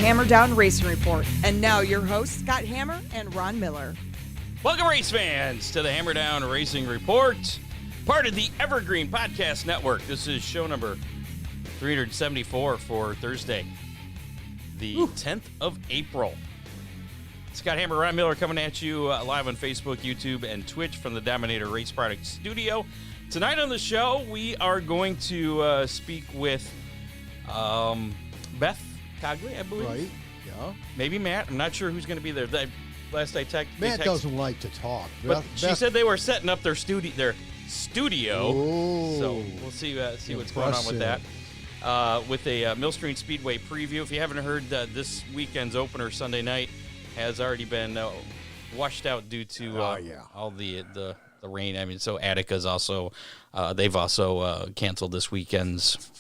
Hammer Down Racing Report. And now your hosts, Scott Hammer and Ron Miller. Welcome, race fans, to the Hammer Down Racing Report, part of the Evergreen Podcast Network. This is show number 374 for Thursday, the 10th of April. Scott Hammer, Ron Miller coming at you live on Facebook, YouTube, and Twitch from the Dominator Race Products Studio. Tonight on the show, we are going to speak with Beth Cogley, I believe. Right, yeah. Maybe Matt. I'm not sure who's going to be there. Last I checked, Matt doesn't like to talk. But she said they were setting up their studio. Oh, so we'll see what's going on with that. With a Millstream Speedway preview. If you haven't heard, this weekend's opener Sunday night has already been washed out due to all the rain. I mean, so Attica's also they've also canceled this weekend's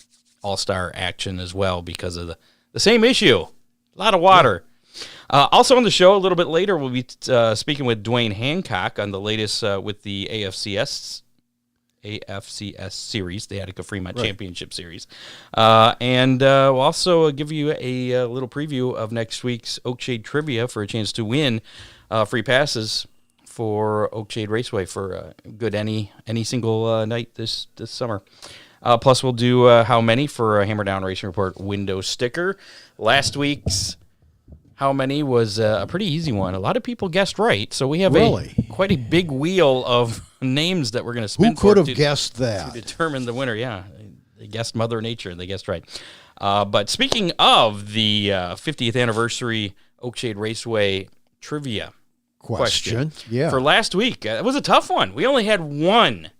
All-Star action as well because of the same issue. A lot of water. Also on the show a little bit later, we'll be speaking with Duance Hancock on the latest with the AFCS Series, the Attica Fremont Championship Series. And we'll also give you a little preview of next week's Oakshade Trivia for a chance to win free passes for Oakshade Raceway for good any single night this summer. Plus, we'll do How Many for a Hammer Down Racing Report window sticker. Last week's How Many was a pretty easy one. A lot of people guessed right, so we have quite a big wheel of names that we're going to spin. Who could have guessed that? To determine the winner, yeah. They guessed Mother Nature. They guessed right. But speaking of the 50th anniversary Oakshade Raceway trivia question for last week, it was a tough one. We only had one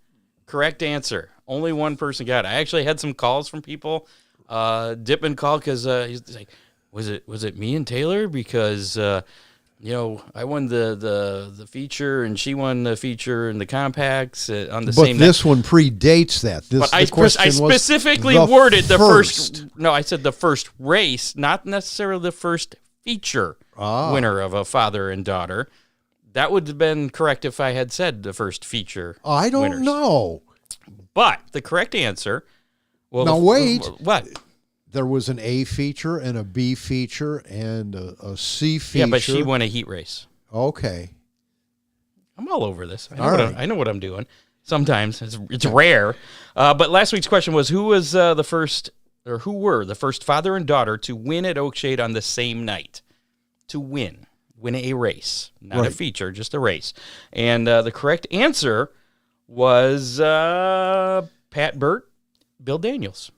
correct answer. Only one person got it. I actually had some calls from people. Dippin called because he's like, was it me and Taylor? Because I won the feature and she won the feature and the compacts on the same. But this one predates that. I specifically worded the first. No, I said the first race, not necessarily the first feature winner of a father and daughter. That would have been correct if I had said the first feature. I don't know. But the correct answer. Well, now wait. What? There was an A feature and a B feature and a C feature. Yeah, but she won a heat race. Okay. I'm all over this. I know what I'm doing. Sometimes it's rare. But last week's question was who were the first father and daughter to win at Oakshade on the same night? To win a race, not a feature, just a race. And the correct answer was Pat Burt, Bill Daniels.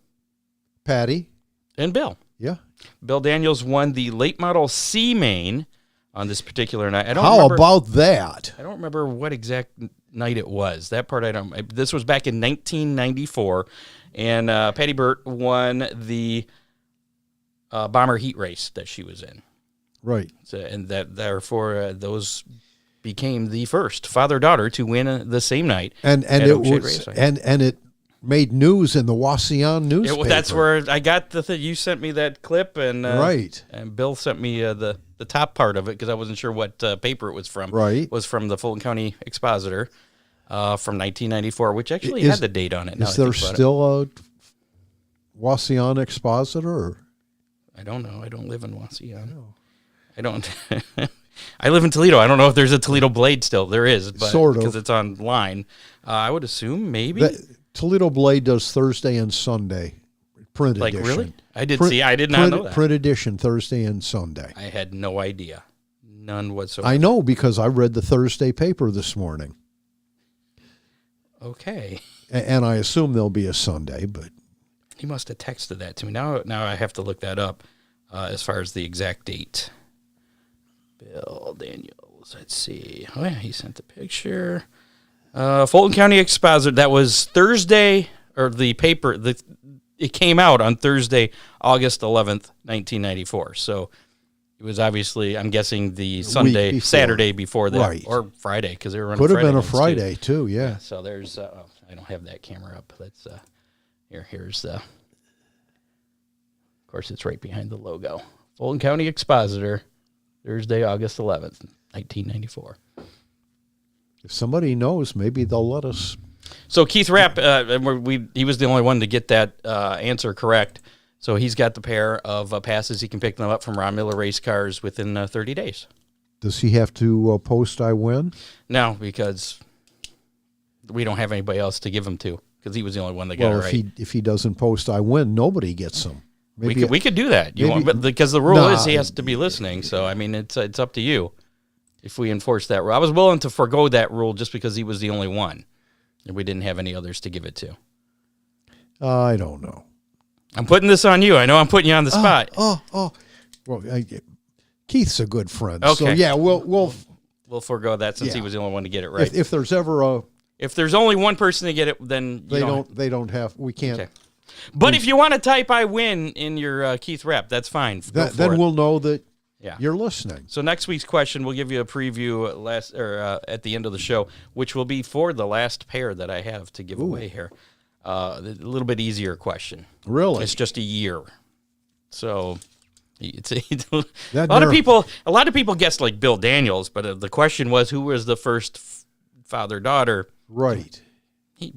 Patty. And Bill. Yeah. Bill Daniels won the late model C main on this particular night. How about that? I don't remember what exact night it was. That part I don't. This was back in 1994, and Patty Burt won the bomber heat race that she was in. Right. So, and that therefore those became the first father-daughter to win the same night. And it was and it made news in the Wauseon newspaper. That's where I got you sent me that clip, and and Bill sent me the top part of it because I wasn't sure what paper it was from. Right, it was from the Fulton County Expositor from 1994, which actually had the date on it. Is there still a Wauseon Expositor? Or? I don't know. I don't live in Wauseon. I don't. I live in Toledo. I don't know if there's a Toledo Blade still. There is, but because it's online. I would assume maybe. Toledo Blade does Thursday and Sunday, print edition. Like, really? I did not know that. Print edition, Thursday and Sunday. I had no idea. None whatsoever. I know because I read the Thursday paper this morning. Okay. And I assume there'll be a Sunday, but... He must have texted that to me. Now I have to look that up as far as the exact date. Bill Daniels, let's see. Oh, yeah, he sent the picture. Fulton County Expositor, that was Thursday, or the paper, it came out on Thursday, August 11th, 1994. So it was obviously, I'm guessing, the Saturday before that, or Friday, because they were running Friday. Could have been a Friday, too, yeah. So there's, I don't have that camera up. Let's, here's the, of course, it's right behind the logo. Fulton County Expositor, Thursday, August 11th, 1994. If somebody knows, maybe they'll let us. So Keith Rapp, he was the only one to get that answer correct. So he's got the pair of passes. He can pick them up from Ron Miller Race Cars within 30 days. Does he have to post I win? No, because we don't have anybody else to give them to, because he was the only one that got it right. If he doesn't post I win, nobody gets them. Maybe we could do that. But because the rule is he has to be listening. So I mean, it's up to you if we enforce that rule. I was willing to forego that rule just because he was the only one, and we didn't have any others to give it to. I don't know. I'm putting this on you. I know I'm putting you on the spot. Well, Keith's a good friend. Okay. So yeah, we'll forego that since he was the only one to get it right. If there's ever if there's only one person to get it, then they don't have. We can't. Okay. But if you want to type "I win" in your Keith rep, that's fine. Then we'll know that you're listening. So next week's question, we'll give you a preview at the end of the show, which will be for the last pair that I have to give away here. A little bit easier question. Really? It's just a year. So it's a lot of people guessed like Bill Daniels, but the question was who was the first father-daughter. Right.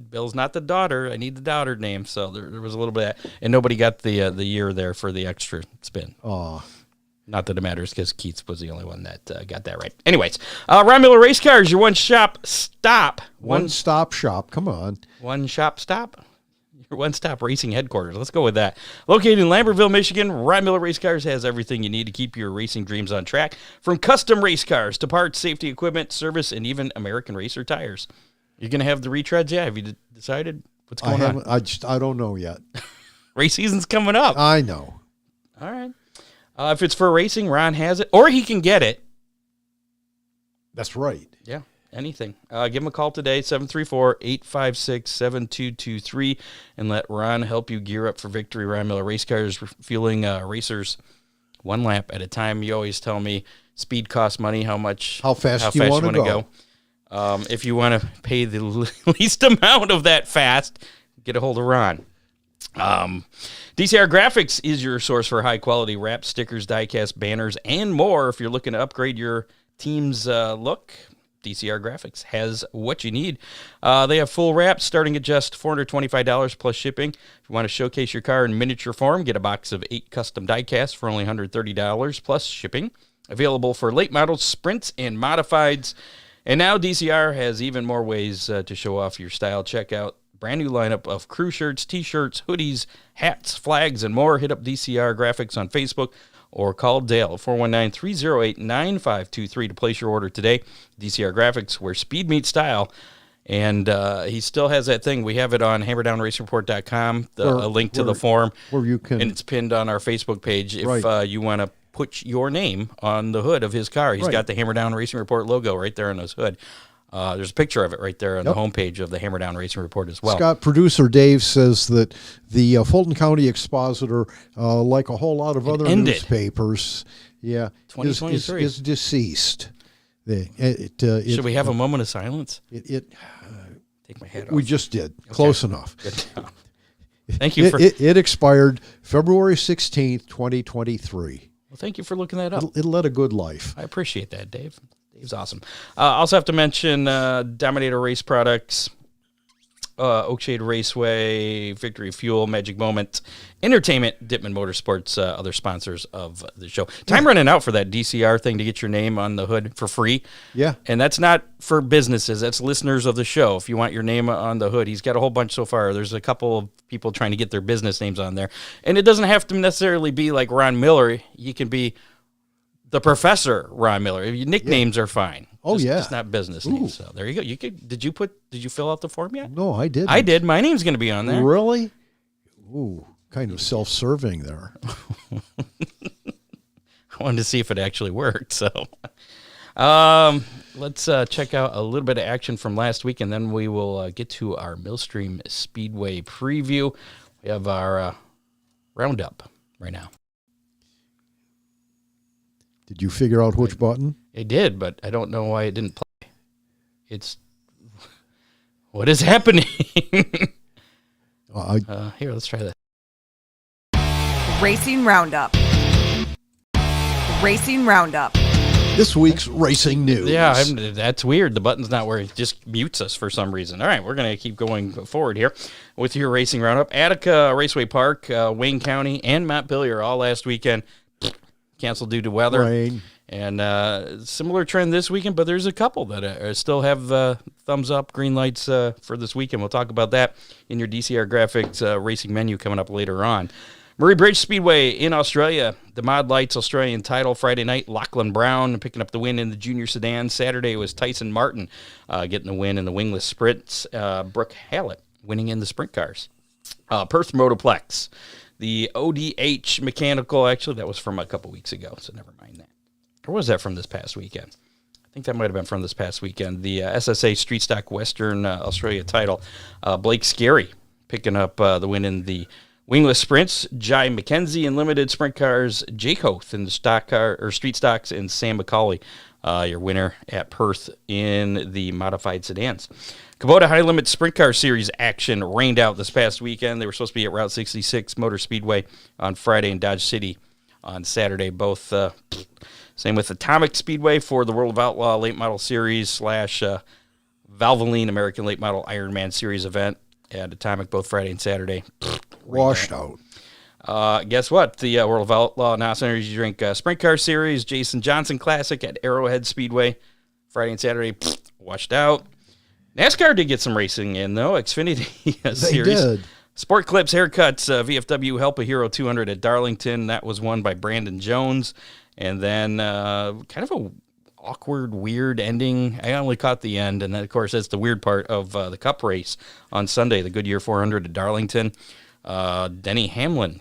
Bill's not the daughter. I need the daughter name. So there was a little bit of that. And nobody got the year there for the extra spin. Oh. Not that it matters because Keith was the only one that got that right. Anyways, Ron Miller Race Cars, your one-stop shop. One-stop shop. Come on. One-stop stop? Your one-stop racing headquarters. Let's go with that. Located in Lambertville, Michigan, Ron Miller Race Cars has everything you need to keep your racing dreams on track. From custom race cars to parts, safety equipment, service, and even American Racer tires. You're going to have the retreads? Yeah. Have you decided what's going on? I don't know yet. Race season's coming up. I know. All right. If it's for racing, Ron has it, or he can get it. That's right. Yeah, anything. Give him a call today, 734-856-7223, and let Ron help you gear up for victory. Ron Miller Race Cars, fueling racers one lap at a time. You always tell me speed costs money, how fast you want to go. If you want to pay the least amount of that fast, get a hold of Ron. DCR Graphics is your source for high-quality wraps, stickers, die-cast, banners, and more. If you're looking to upgrade your team's look, DCR Graphics has what you need. They have full wraps starting at just $425 plus shipping. If you want to showcase your car in miniature form, get a box of 8 custom die-casts for only $130 plus shipping. Available for late models, sprints, and modifieds. And now DCR has even more ways to show off your style. Check out brand new lineup of crew shirts, t-shirts, hoodies, hats, flags, and more. Hit up DCR Graphics on Facebook or call Dale at 419-308-9523 to place your order today. DCR Graphics, where speed meets style. And he still has that thing. We have it on hammerdownracereport.com, a link to the form. Where you can, and it's pinned on our Facebook page if you want to put your name on the hood of his car. He's got the Hammer Down Racing Report logo right there on his hood. There's a picture of it right there on the homepage of the Hammer Down Racing Report as well. Scott, producer Dave says that the Fulton County Expositor, like a whole lot of other newspapers, 2023 is deceased. Should we have a moment of silence? Take my hat off. We just did. Okay. Close enough. Good. Thank you for it expired February 16th, 2023. Well, thank you for looking that up. It led a good life. I appreciate that, Dave. Dave's awesome. Also have to mention Dominator Race Products, Oakshade Raceway, Victory Fuel, Magic Moment, Entertainment, Dittman Motorsports, other sponsors of the show. Time running out for that DCR thing to get your name on the hood for free. Yeah. And that's not for businesses. That's listeners of the show. If you want your name on the hood, he's got a whole bunch so far. There's a couple of people trying to get their business names on there. And it doesn't have to necessarily be like Ron Miller. You can be the Professor Ron Miller. Your nicknames are fine. Just not business names. So there you go. Did you fill out the form yet? No, I didn't. I did. My name's going to be on there. Really? Ooh, kind of self-serving there. I wanted to see if it actually worked. So let's check out a little bit of action from last week, and then we will get to our Millstream Speedway preview. We have our roundup right now. Did you figure out which button? I did, but I don't know why it didn't play. What is happening? Here, let's try that. Racing Roundup. Racing Roundup. this week's racing news. Yeah, that's weird. The button's not where it just mutes us for some reason. All right, we're going to keep going forward here with your racing roundup. Attica Raceway Park, Wayne County, and Montpelier all last weekend canceled due to weather. Rain. And similar trend this weekend, but there's a couple that still have thumbs up, green lights for this weekend. We'll talk about that in your DCR Graphics racing menu coming up later on. Murray Bridge Speedway in Australia, the Mod Lights Australian title Friday night. Lachlan Brown picking up the win in the junior sedan. Saturday was Tyson Martin getting the win in the wingless sprints. Brooke Hallett winning in the sprint cars. Perth Motoplex, the ODH mechanical. Actually, that was from a couple weeks ago, so never mind that. Or was that from this past weekend? I think that might have been from this past weekend. The SSA Street Stock Western Australia title. Blake Scarry picking up the win in the wingless sprints. Jai McKenzie in limited sprint cars. Jake Hoth in the stock car or street stocks, and Sam McCauley, your winner at Perth in the modified sedans. Kubota High Limit Sprint Car Series action rained out this past weekend. They were supposed to be at Route 66 Motor Speedway on Friday and Dodge City on Saturday. Both same with Atomic Speedway for the World of Outlaw Late Model Series / Valvoline American Late Model Ironman Series event at Atomic both Friday and Saturday. Washed out. Guess what? The World of Outlaw NOS Energy Drink Sprint Car Series, Jason Johnson Classic at Arrowhead Speedway, Friday and Saturday, washed out. NASCAR did get some racing in, though. Xfinity Series. Did. Sport Clips Haircuts, VFW Help a Hero 200 at Darlington. That was won by Brandon Jones. And then kind of a awkward, weird ending. I only caught the end, and then, of course, that's the weird part of the Cup race on Sunday, the Goodyear 400 at Darlington. Denny Hamlin,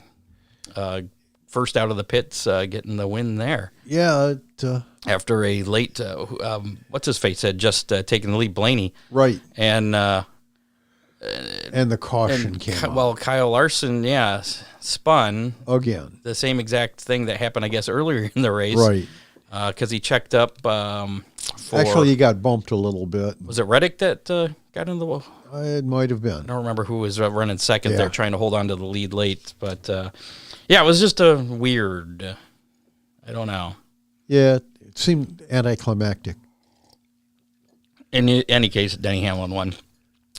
first out of the pits, getting the win there. Yeah. After a late, what's-his-face had just taken the lead, Blaney. Right. And the caution came out. Well, Kyle Larson, spun. Again. The same exact thing that happened, I guess, earlier in the race. Right. Because he checked up Actually, he got bumped a little bit. Was it Reddick that got in the... It might have been. I don't remember who was running second there, trying to hold on to the lead late. But, it was just a weird... I don't know. Yeah, it seemed anticlimactic. In any case, Denny Hamlin won.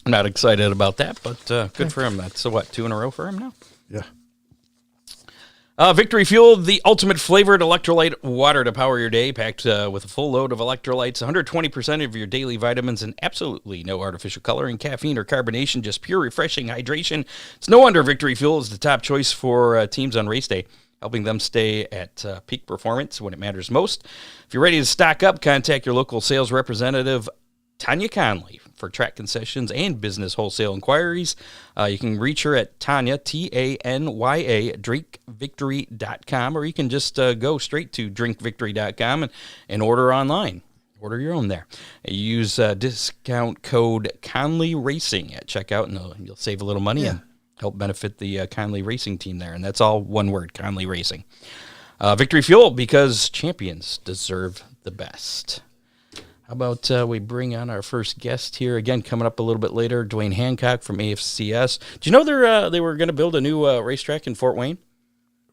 I'm not excited about that, but good for him. That's, 2 in a row for him now? Yeah. Victory Fuel, the ultimate flavored electrolyte water to power your day, packed with a full load of electrolytes, 120% of your daily vitamins, and absolutely no artificial coloring, caffeine, or carbonation, just pure, refreshing hydration. It's no wonder Victory Fuel is the top choice for teams on race day, helping them stay at peak performance when it matters most. If you're ready to stock up, contact your local sales representative, Tanya Conley, for track concessions and business wholesale inquiries. You can reach her at Tanya, Tanya, drinkvictory.com, or you can just go straight to drinkvictory.com and order online. Order your own there. Use discount code Conley Racing at checkout, and you'll save a little money and help benefit the Conley Racing team there. And that's all one word, Conley Racing. Victory Fuel, because champions deserve the best. How about we bring on our first guest here? Again, coming up a little bit later, Duance Hancock from AFCS. Do you know they were going to build a new racetrack in Fort Wayne?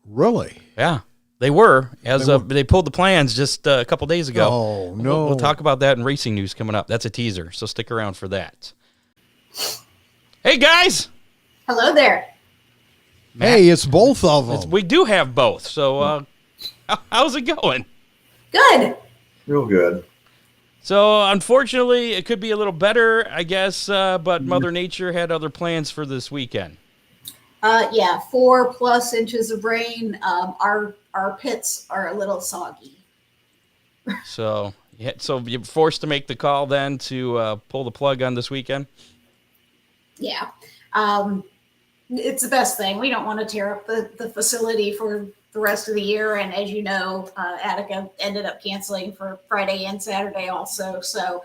Really? Yeah, they were. They pulled the plans just a couple days ago. Oh, no. We'll talk about that in racing news coming up. That's a teaser, so stick around for that. Hey, guys. Hello there. Matt, hey, it's both of them. We do have both, so how's it going? Good. Real good. So, unfortunately, it could be a little better, I guess, but Mother Nature had other plans for this weekend. 4+ inches of rain. Our pits are a little soggy. So you're forced to make the call then to pull the plug on this weekend? Yeah. It's the best thing. We don't want to tear up the facility for the rest of the year. And as you know, Attica ended up canceling for Friday and Saturday also. So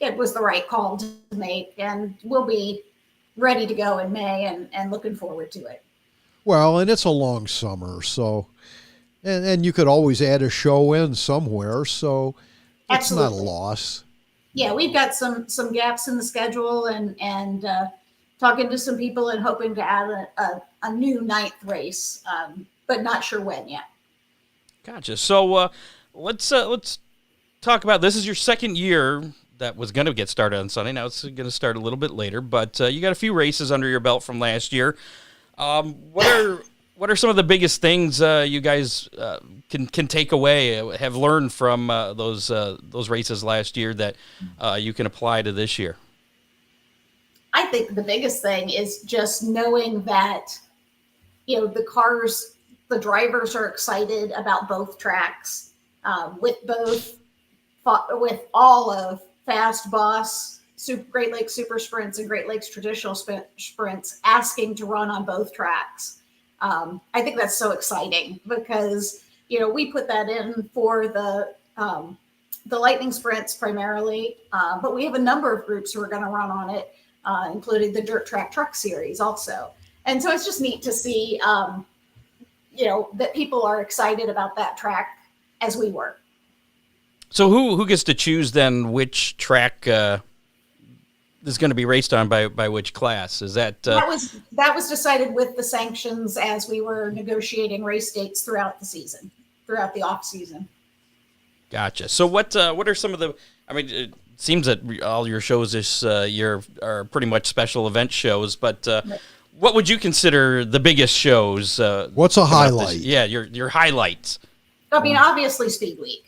it was the right call to make, and we'll be ready to go in May and looking forward to it. Well, and it's a long summer, so and you could always add a show in somewhere, so it's not a loss. Yeah, we've got some gaps in the schedule, and talking to some people and hoping to add a new 9th race, but not sure when yet. Gotcha. So let's talk about, this is your second year that was going to get started on Sunday. Now it's going to start a little bit later, but you got a few races under your belt from last year. What are some of the biggest things you guys can take away, have learned from those races last year that you can apply to this year? I think the biggest thing is just knowing that, the drivers are excited about both tracks, with all of Fast Boss, Great Lakes Super Sprints, and Great Lakes Traditional Sprints asking to run on both tracks. I think that's so exciting because, we put that in for the Lightning Sprints primarily, but we have a number of groups who are going to run on it, including the Dirt Track Truck Series also. And so it's just neat to see, that people are excited about that track as we were. So who gets to choose then which track is going to be raced on by which class? Is that that was decided with the sanctions as we were negotiating race dates throughout the off season. Gotcha. So what are some of the? I mean, it seems that all your shows this year are pretty much special event shows, but Right. What would you consider the biggest shows? What's a highlight? Yeah, your highlights. I mean, obviously Speed Week.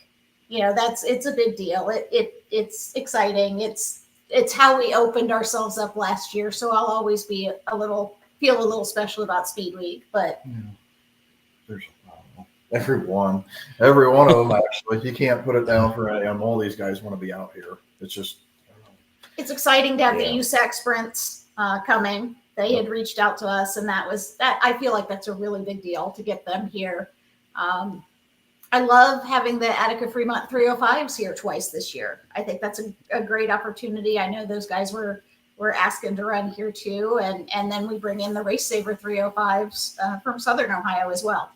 It's a big deal. It's exciting. It's how we opened ourselves up last year. So I'll always be feel a little special about Speed Week. But there's every one of them actually. You can't put it down for any of them. All these guys want to be out here. It's just. It's exciting to have the USAC sprints coming. They had reached out to us, and that I feel like that's a really big deal to get them here. I love having the Attica Fremont 305s here twice this year. I think that's a great opportunity. I know those guys were asking to run here too. And then we bring in the Race Saver 305s from Southern Ohio as well.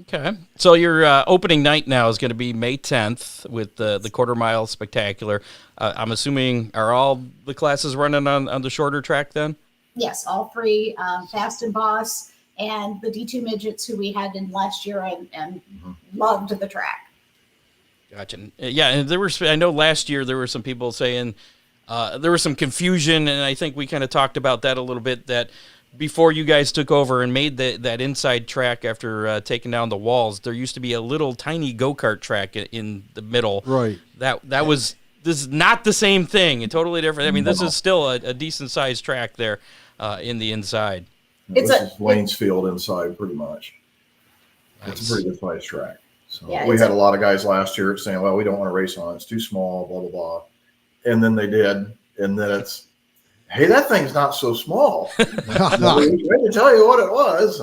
Okay. So your opening night now is going to be May 10th with the quarter mile spectacular. I'm assuming, are all the classes running on the shorter track then? Yes, all three, Fast and Boss, and the D2 midgets who we had in last year and loved the track. Gotcha. Yeah, and I know last year there were some people saying there was some confusion, and I think we kind of talked about that a little bit, that before you guys took over and made that inside track after taking down the walls, there used to be a little tiny go-kart track in the middle. Right. This is not the same thing. It's totally different. I mean, this is still a decent-sized track there in the inside. This is Waynesfield inside, pretty much. Nice. It's a pretty good sized track. So we had a lot of guys last year saying, well, we don't want to race on it. It's too small, blah, blah, blah. And then they did. And then hey, that thing's not so small. We tried to tell you what it was.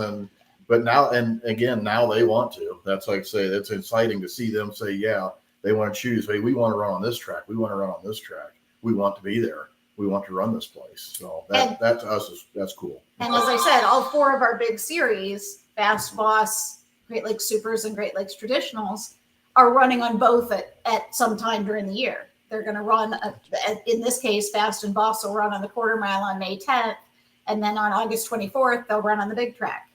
But now, and again, now they want to. That's like I say, that's exciting to see them say, yeah, they want to choose. Hey, we want to run on this track. We want to run on this track. We want to be there. We want to run this place. So that to us that's cool. And as I said, all four of our big series, Fast Boss, Great Lakes Supers, and Great Lakes Traditionals, are running on both at some time during the year. They're going to run, in this case, Fast and Boss will run on the quarter mile on May 10th, and then on August 24th, they'll run on the big track.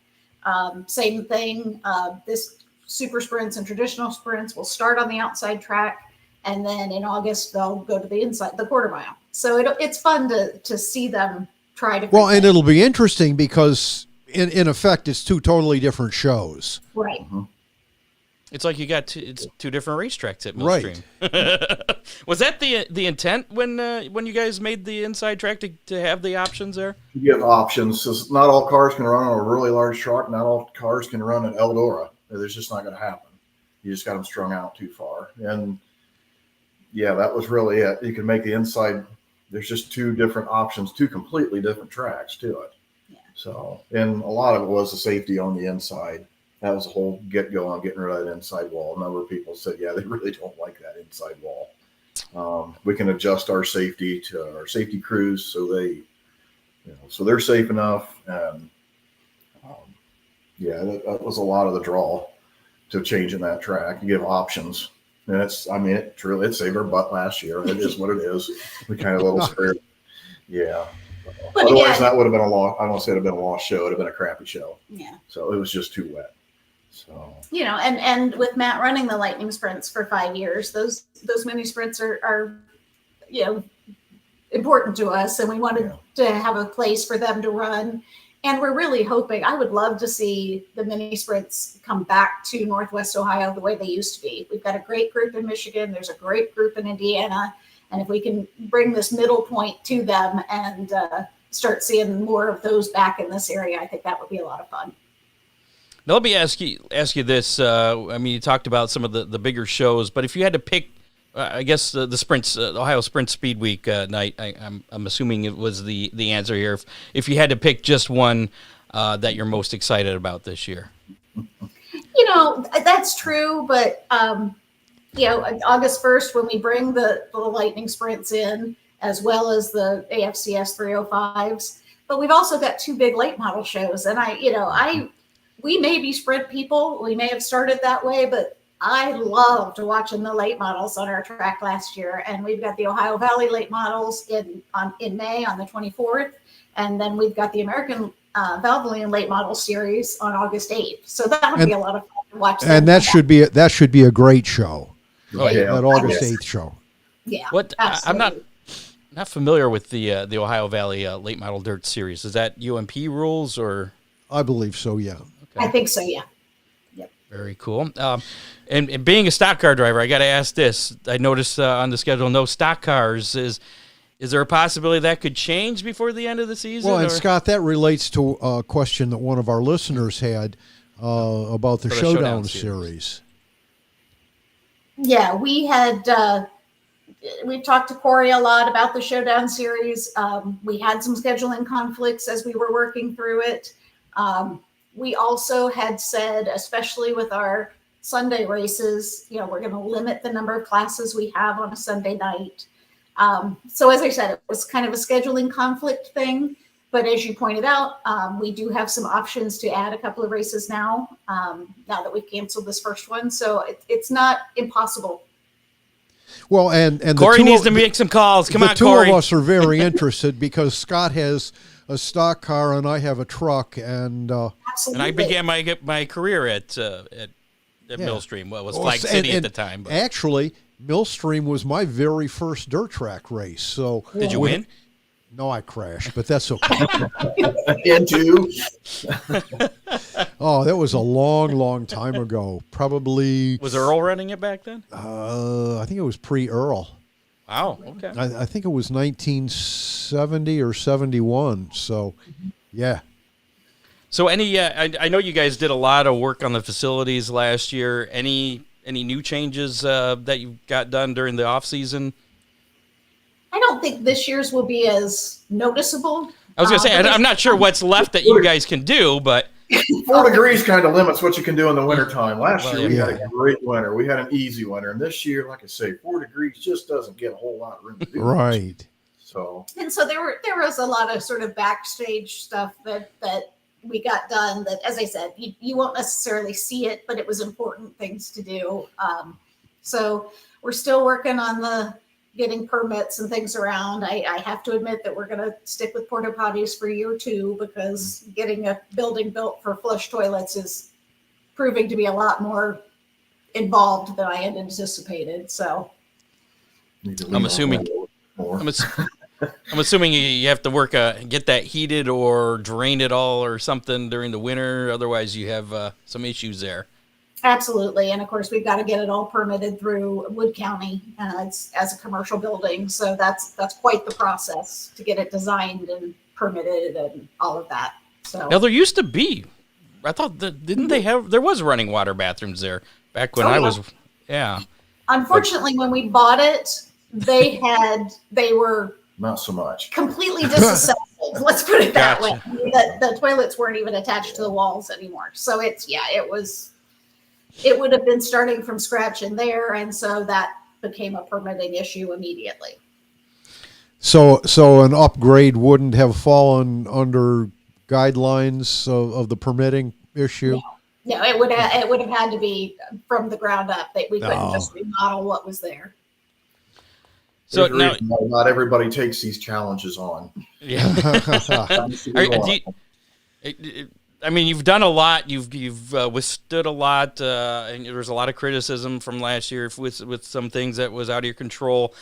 Same thing, this Super Sprints and Traditional Sprints will start on the outside track, and then in August, they'll go to the quarter mile. So it's fun to see them try to. Well, and it'll be interesting because in effect, it's two totally different shows. Right. Mm-hmm. It's like you got two different racetracks at Millstream. Right. Was that the intent when you guys made the inside track to have the options there? You have options. So not all cars can run on a really large truck. Not all cars can run at Eldora. It's just not going to happen. You just got them strung out too far. And yeah, that was really it. You can make the inside. There's just two different options, two completely different tracks to it. Yeah. So, and a lot of it was the safety on the inside. That was the whole get-go on getting rid of that inside wall. A number of people said, yeah, they really don't like that inside wall. We can adjust our safety to our safety crews so so they're safe enough. And that was a lot of the draw to changing that track. You give options. And it saved our butt last year. It is what it is. We kind of a little scared. Yeah. But otherwise, again, that would have been a lost. I don't say it would have been a lost show. It would have been a crappy show. Yeah. So it was just too wet. So, and with Matt running the lightning sprints for 5 years, those mini sprints are important to us, and we wanted to have a place for them to run. And we're really hoping, I would love to see the mini sprints come back to Northwest Ohio the way they used to be. We've got a great group in Michigan. There's a great group in Indiana. And if we can bring this middle point to them and start seeing more of those back in this area, I think that would be a lot of fun. Now, let me ask you this. You talked about some of the bigger shows, but if you had to pick, I guess the sprints, Ohio Sprint Speed Week night, I'm assuming it was the answer here. If you had to pick just one that you're most excited about this year. That's true, but August 1st, when we bring the lightning sprints in, as well as the AFCS 305s, but we've also got 2 big late model shows. And we may be sprint people. We may have started that way, but I loved watching the late models on our track last year. And we've got the Ohio Valley late models in May on the 24th. And then we've got the American Valvoline late model series on August 8th. So that would be a lot of fun to watch. And that should be a great show. Oh, yeah. That August 8th show. Yeah. I'm not familiar with the Ohio Valley late model dirt series. Is that UMP rules or? I believe so. Yeah. Okay. I think so. Yeah. Yep. Very cool. And being a stock car driver, I got to ask this. I noticed on the schedule, no stock cars. Is there a possibility that could change before the end of the season? Well, and Scott, that relates to a question that one of our listeners had about the Showdown series. Yeah, we talked to Corey a lot about the Showdown series. We had some scheduling conflicts as we were working through it. We also had said, especially with our Sunday races, we're going to limit the number of classes we have on a Sunday night. So as I said, it was kind of a scheduling conflict thing. But as you pointed out, we do have some options to add a couple of races now that we've canceled this first one. So it's not impossible. Well, and Corey needs to make some calls. Come on, Corey. The two of us are very interested because Scott has a stock car and I have a truck, and I began my career at Millstream. Well, it was Flag City at the time. But. Actually, Millstream was my very first dirt track race. So did you win? No, I crashed, but that's okay. Into. Oh, that was a long, long time ago. Probably. Was Earl running it back then? I think it was pre-Earl. Wow. Okay. I think it was 1970 or 71. So, yeah. So, I know you guys did a lot of work on the facilities last year. Any new changes that you got done during the off season? I don't think this year's will be as noticeable. I was going to say, I'm not sure what's left that you guys can do, but 4 degrees kind of limits what you can do in the wintertime. Last year, we had a great winter. We had an easy winter. And this year, like I say, 4 degrees just doesn't get a whole lot of room to do. Right. So there was a lot of sort of backstage stuff that we got done that, as I said, you won't necessarily see it, but it was important things to do. So we're still working on getting permits and things around. I have to admit that we're going to stick with porta potties for year 2 because getting a building built for flush toilets is proving to be a lot more involved than I had anticipated. So I'm assuming you have to work get that heated or drain it all or something during the winter. Otherwise, you have some issues there. Absolutely. And of course, we've got to get it all permitted through Wood County as a commercial building. So that's quite the process to get it designed and permitted and all of that. So now there used to be, I thought there was running water bathrooms there back when I was. Yeah. Unfortunately, when we bought it, they were not so much completely disassembled. Let's put it that way. The toilets weren't even attached to the walls anymore. So it would have been starting from scratch in there, and so that became a permitting issue immediately. So an upgrade wouldn't have fallen under guidelines of the permitting issue? No, it would have had to be from the ground up. That we couldn't just remodel what was there. So now, not everybody takes these challenges on. Yeah. I mean, you've done a lot. You've withstood a lot, and there was a lot of criticism from last year with some things that was out of your control.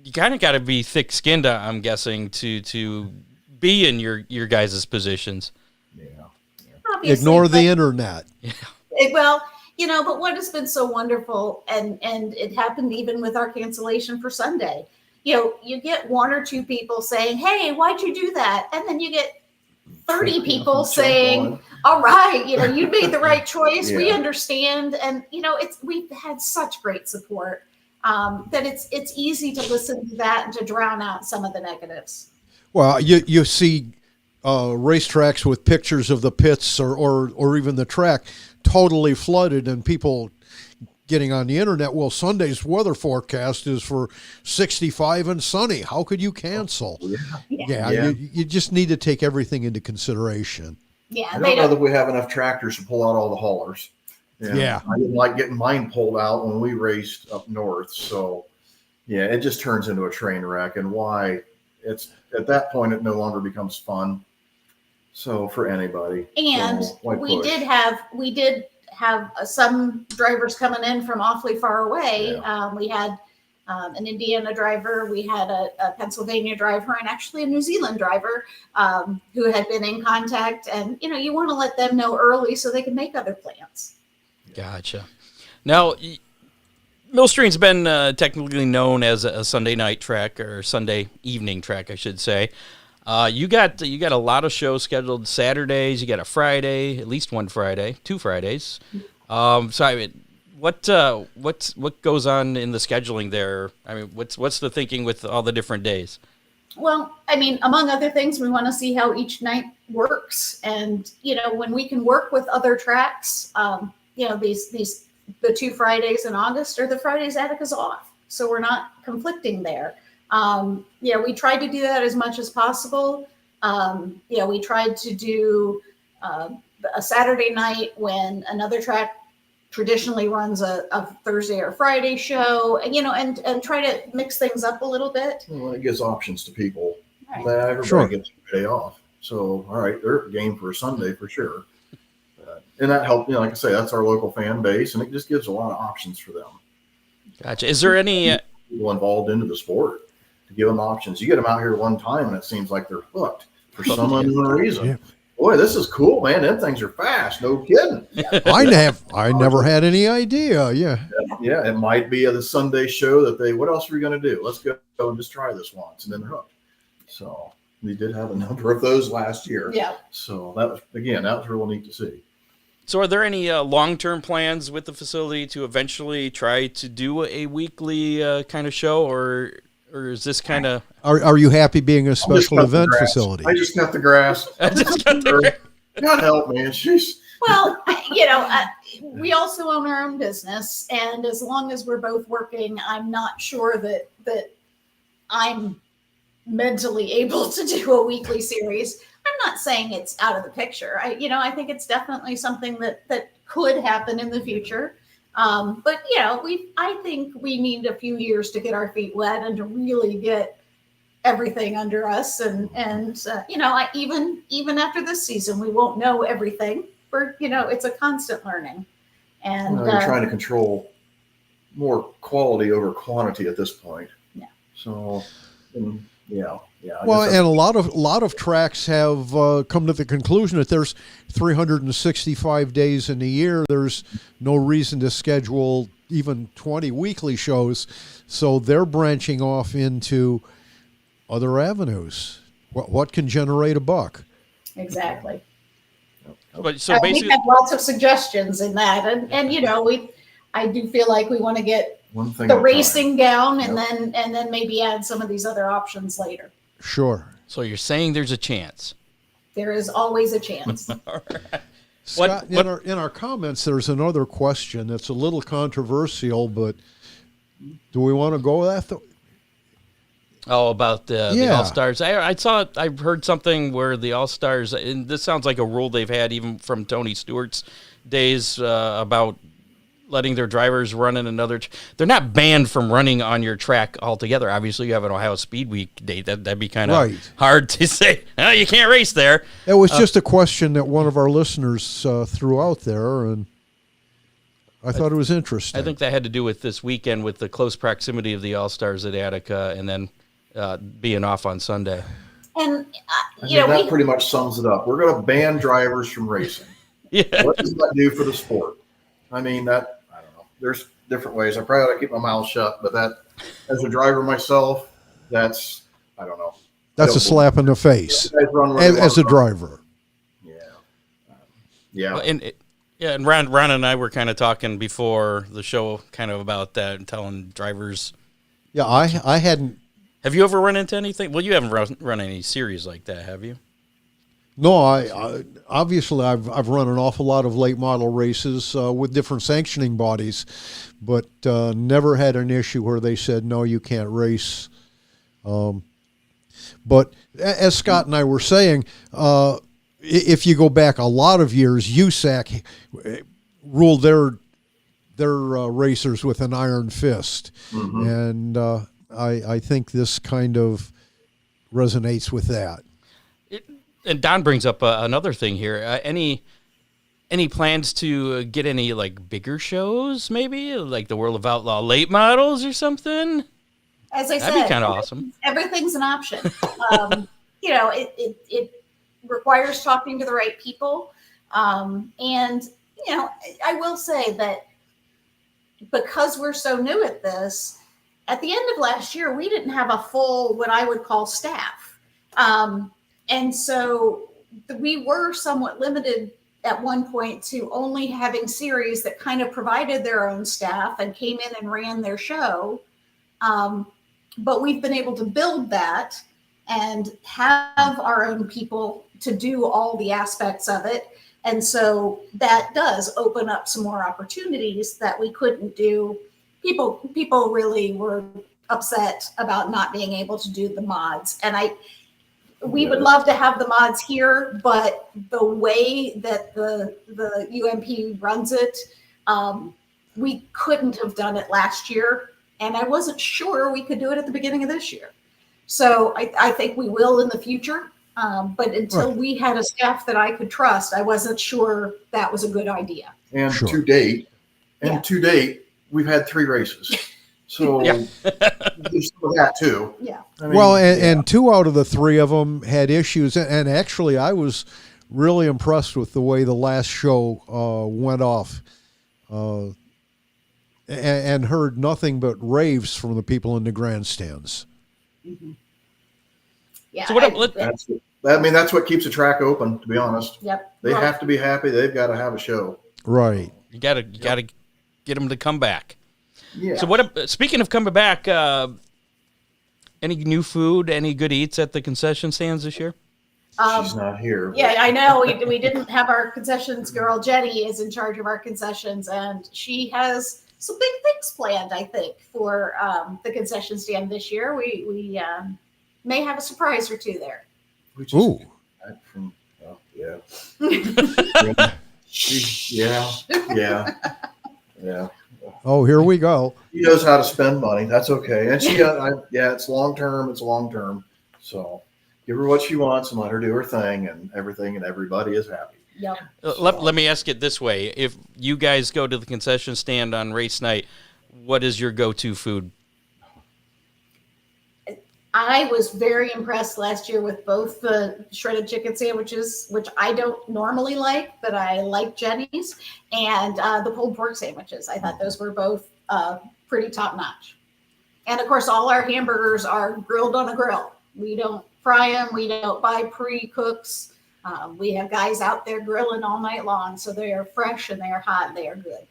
You kind of got to be thick-skinned, I'm guessing, to be in your guys' positions. Yeah. Obviously, Ignore the internet. Yeah. Well, but what has been so wonderful, and it happened even with our cancellation for Sunday. You get one or two people saying, "Hey, why'd you do that?" And then you get 30 people saying, "All right, you made the right choice. We understand." And we've had such great support that it's easy to listen to that and to drown out some of the negatives. Well, you see racetracks with pictures of the pits or even the track totally flooded, and people getting on the internet, well, Sunday's weather forecast is for 65 and sunny. How could you cancel? Yeah. You just need to take everything into consideration. Yeah, I don't know that we have enough tractors to pull out all the haulers. Yeah. I didn't like getting mine pulled out when we raced up north. So, yeah, it just turns into a train wreck. And why? It's at that point, it no longer becomes fun. So for anybody. And we did have some drivers coming in from awfully far away. Yeah. We had an Indiana driver, we had a Pennsylvania driver, and actually a New Zealand driver who had been in contact. And, you want to let them know early so they can make other plans. Gotcha. Now, Millstream's been technically known as a Sunday night track, or Sunday evening track, I should say. You got a lot of shows scheduled Saturdays. You got a Friday, at least one Friday, 2 Fridays. What goes on in the scheduling there? I mean, what's the thinking with all the different days? Well, I mean, among other things, we want to see how each night works, and when we can work with other tracks, the 2 Fridays in August are the Fridays Attica's off, so we're not conflicting there. We tried to do that as much as possible. We tried to do a Saturday night when another track traditionally runs a Thursday or Friday show, and try to mix things up a little bit. Well, it gives options to people. Right. Everybody gets a day off. So, all right, they're game for a Sunday for sure. And that helped, like I say, that's our local fan base, and it just gives a lot of options for them. Gotcha. Is there any people involved into the sport to give them options? You get them out here one time, and it seems like they're hooked for some unknown reason. Yeah. Boy, this is cool, man. Them things are fast. No kidding. I never had any idea. Yeah. Yeah. It might be the Sunday show that what else are we going to do? Let's go and just try this once. And then they're hooked. So we did have a number of those last year. Yeah. So that was real neat to see. So are there any long-term plans with the facility to eventually try to do a weekly kind of show, or is this kind of... Are you happy being a special event facility? I just got the grass. God help me. Well, we also own our own business, and as long as we're both working, I'm not sure that I'm mentally able to do a weekly series. I'm not saying it's out of the picture. I think it's definitely something that could happen in the future. But I think we need a few years to get our feet wet and to really get everything under us. And even after this season, we won't know everything. It's a constant learning. And you're trying to control more quality over quantity at this point. Yeah. So, yeah. Well, and a lot of tracks have come to the conclusion that there's 365 days in a year. There's no reason to schedule even 20 weekly shows, so they're branching off into other avenues. What can generate a buck? Exactly. But so basically, we have lots of suggestions in that, and I do feel like we want to get the racing down, and then maybe add some of these other options later. Sure. So you're saying there's a chance? There is always a chance. All right. Scott, in our comments, there's another question that's a little controversial, but do we want to go with that? About the All-Stars. I heard something where the All-Stars, and this sounds like a rule they've had even from Tony Stewart's days, about letting their drivers run in another. They're not banned from running on your track altogether. Obviously, you have an Ohio Speed Week date. That'd be kind of hard to say. Oh, you can't race there. It was just a question that one of our listeners threw out there, and I thought it was interesting. I think that had to do with this weekend with the close proximity of the All-Stars at Attica and then being off on Sunday. And, that pretty much sums it up. We're going to ban drivers from racing. Yeah. What does that do for the sport? I mean, I don't know. There's different ways. I probably ought to keep my mouth shut, but that, as a driver myself, I don't know. That's a slap in the face as a driver. Yeah. Yeah. Well, and Ron and I were kind of talking before the show kind of about that and telling drivers. Yeah, I hadn't. Have you ever run into anything? Well, you haven't run any series like that, have you? No, I obviously I've run an awful lot of late model races with different sanctioning bodies, but never had an issue where they said, no, you can't race. But as Scott and I were saying, if you go back a lot of years, USAC ruled their racers with an iron fist. Mm-hmm. And I think this kind of resonates with that. And Don brings up another thing here. Any plans to get any like bigger shows, maybe like the World of Outlaw late models or something? As I said, that'd be kind of awesome. Everything's an option. It requires talking to the right people. And I will say that because we're so new at this, at the end of last year, we didn't have a full, what I would call, staff. And so we were somewhat limited at one point to only having series that kind of provided their own staff and came in and ran their show. But we've been able to build that and have our own people to do all the aspects of it. And so that does open up some more opportunities that we couldn't do. People really were upset about not being able to do the mods. And we would love to have the mods here, but the way that the UMP runs it, we couldn't have done it last year. And I wasn't sure we could do it at the beginning of this year. So I think we will in the future. But until we had a staff that I could trust, I wasn't sure that was a good idea. And to date, we've had 3 races. So there's some of that too. Yeah. I mean, and 2 out of the 3 of them had issues. And actually, I was really impressed with the way the last show went off. And heard nothing but raves from the people in the grandstands. Mm-hmm. Yeah. So that's what keeps the track open, to be honest. Yep. They have to be happy. They've got to have a show. Right. You got to get them to come back. Yeah. So speaking of coming back, any new food, any good eats at the concession stands this year? She's not here. Yeah, I know. We didn't have our concessions girl. Jenny is in charge of our concessions, and she has some big things planned, I think, for the concession stand this year. We may have a surprise or 2 there. Ooh. Yeah. Yeah. Oh, here we go. She knows how to spend money. That's okay. And it's long term. It's long term. So give her what she wants and let her do her thing, and everybody is happy. Yep. Let me ask it this way. If you guys go to the concession stand on race night, what is your go-to food? I was very impressed last year with both the shredded chicken sandwiches, which I don't normally like, but I like Jenny's, and the pulled pork sandwiches. I thought those were both pretty top-notch. And, of course, all our hamburgers are grilled on a grill. We don't fry them. We don't buy pre-cooks. We have guys out there grilling all night long, so they are fresh and they are hot and they are good.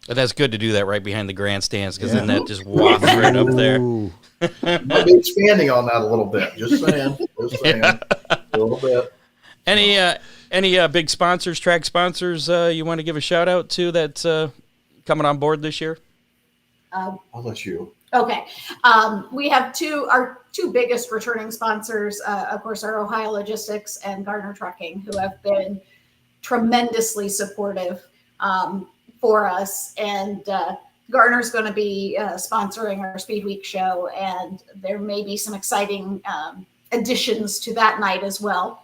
But that's good to do that right behind the grandstands, because then that just wafts right up there. Might be expanding on that a little bit. Just saying. A little bit. Any big sponsors, track sponsors you want to give a shout out to that's coming on board this year? I'll let you. Okay. We have our two biggest returning sponsors, of course, are Ohio Logistics and Gardner Trucking, who have been tremendously supportive for us. And Garner's going to be sponsoring our Speed Week show, and there may be some exciting additions to that night as well.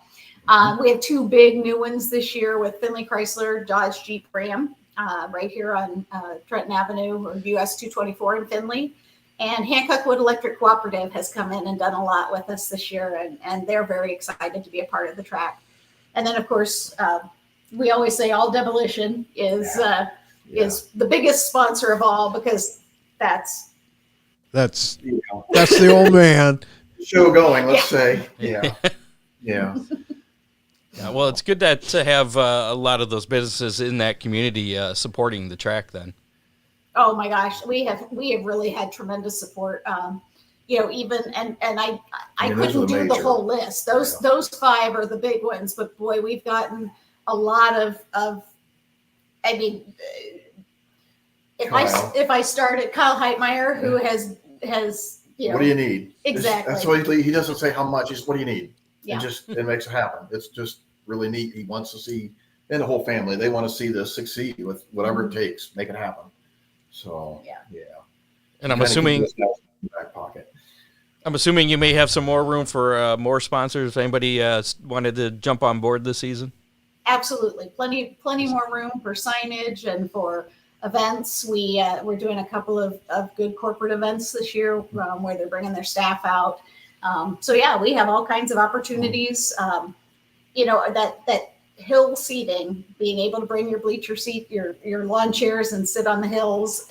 We have 2 big new ones this year with Findlay Chrysler, Dodge Jeep Ram, right here on Trenton Avenue or US 224 in Findlay. And Hancock Wood Electric Cooperative has come in and done a lot with us this year, and they're very excited to be a part of the track. And then, of course, we always say All Demolition is the biggest sponsor of all, because that's the old man. Show going, let's say. Yeah. Yeah. Yeah, well, it's good to have a lot of those businesses in that community supporting the track then. Oh my gosh, we have really had tremendous support. Even and I couldn't do the whole list. Those 5 are the big ones, but boy, we've gotten a lot of I mean, if I start at Kyle Heitmeyer, who has what do you need? Exactly. That's what he doesn't say how much. He's what do you need? Yeah. It makes it happen. It's just really neat. He wants to see, and the whole family, they want to see this succeed with whatever it takes, make it happen. So yeah. And I'm assuming back pocket. I'm assuming you may have some more room for more sponsors. If anybody wanted to jump on board this season. Absolutely, plenty more room for signage and for events. We're doing a couple of good corporate events this year where they're bringing their staff out. So yeah, we have all kinds of opportunities. That hill seating, being able to bring your bleacher seat, your lawn chairs, and sit on the hills.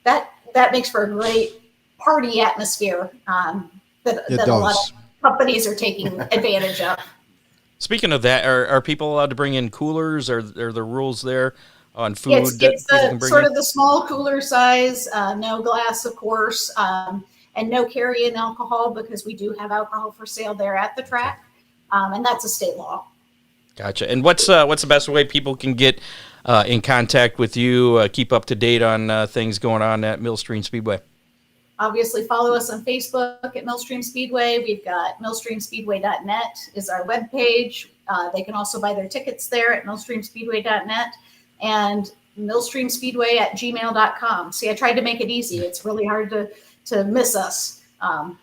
That makes for a great party atmosphere that a lot of companies are taking advantage of. Speaking of that, are people allowed to bring in coolers? Are the rules there on food? It's sort of the small cooler size, no glass, of course, and no carry-in alcohol, because we do have alcohol for sale there at the track, and that's a state law. Gotcha. And what's the best way people can get in contact with you, keep up to date on things going on at Millstream Speedway? Obviously, follow us on Facebook at Millstream Speedway. We've got millstreamspeedway.net is our webpage. They can also buy their tickets there at millstreamspeedway.net and millstreamspeedway@gmail.com. See, I tried to make it easy. It's really hard to miss us,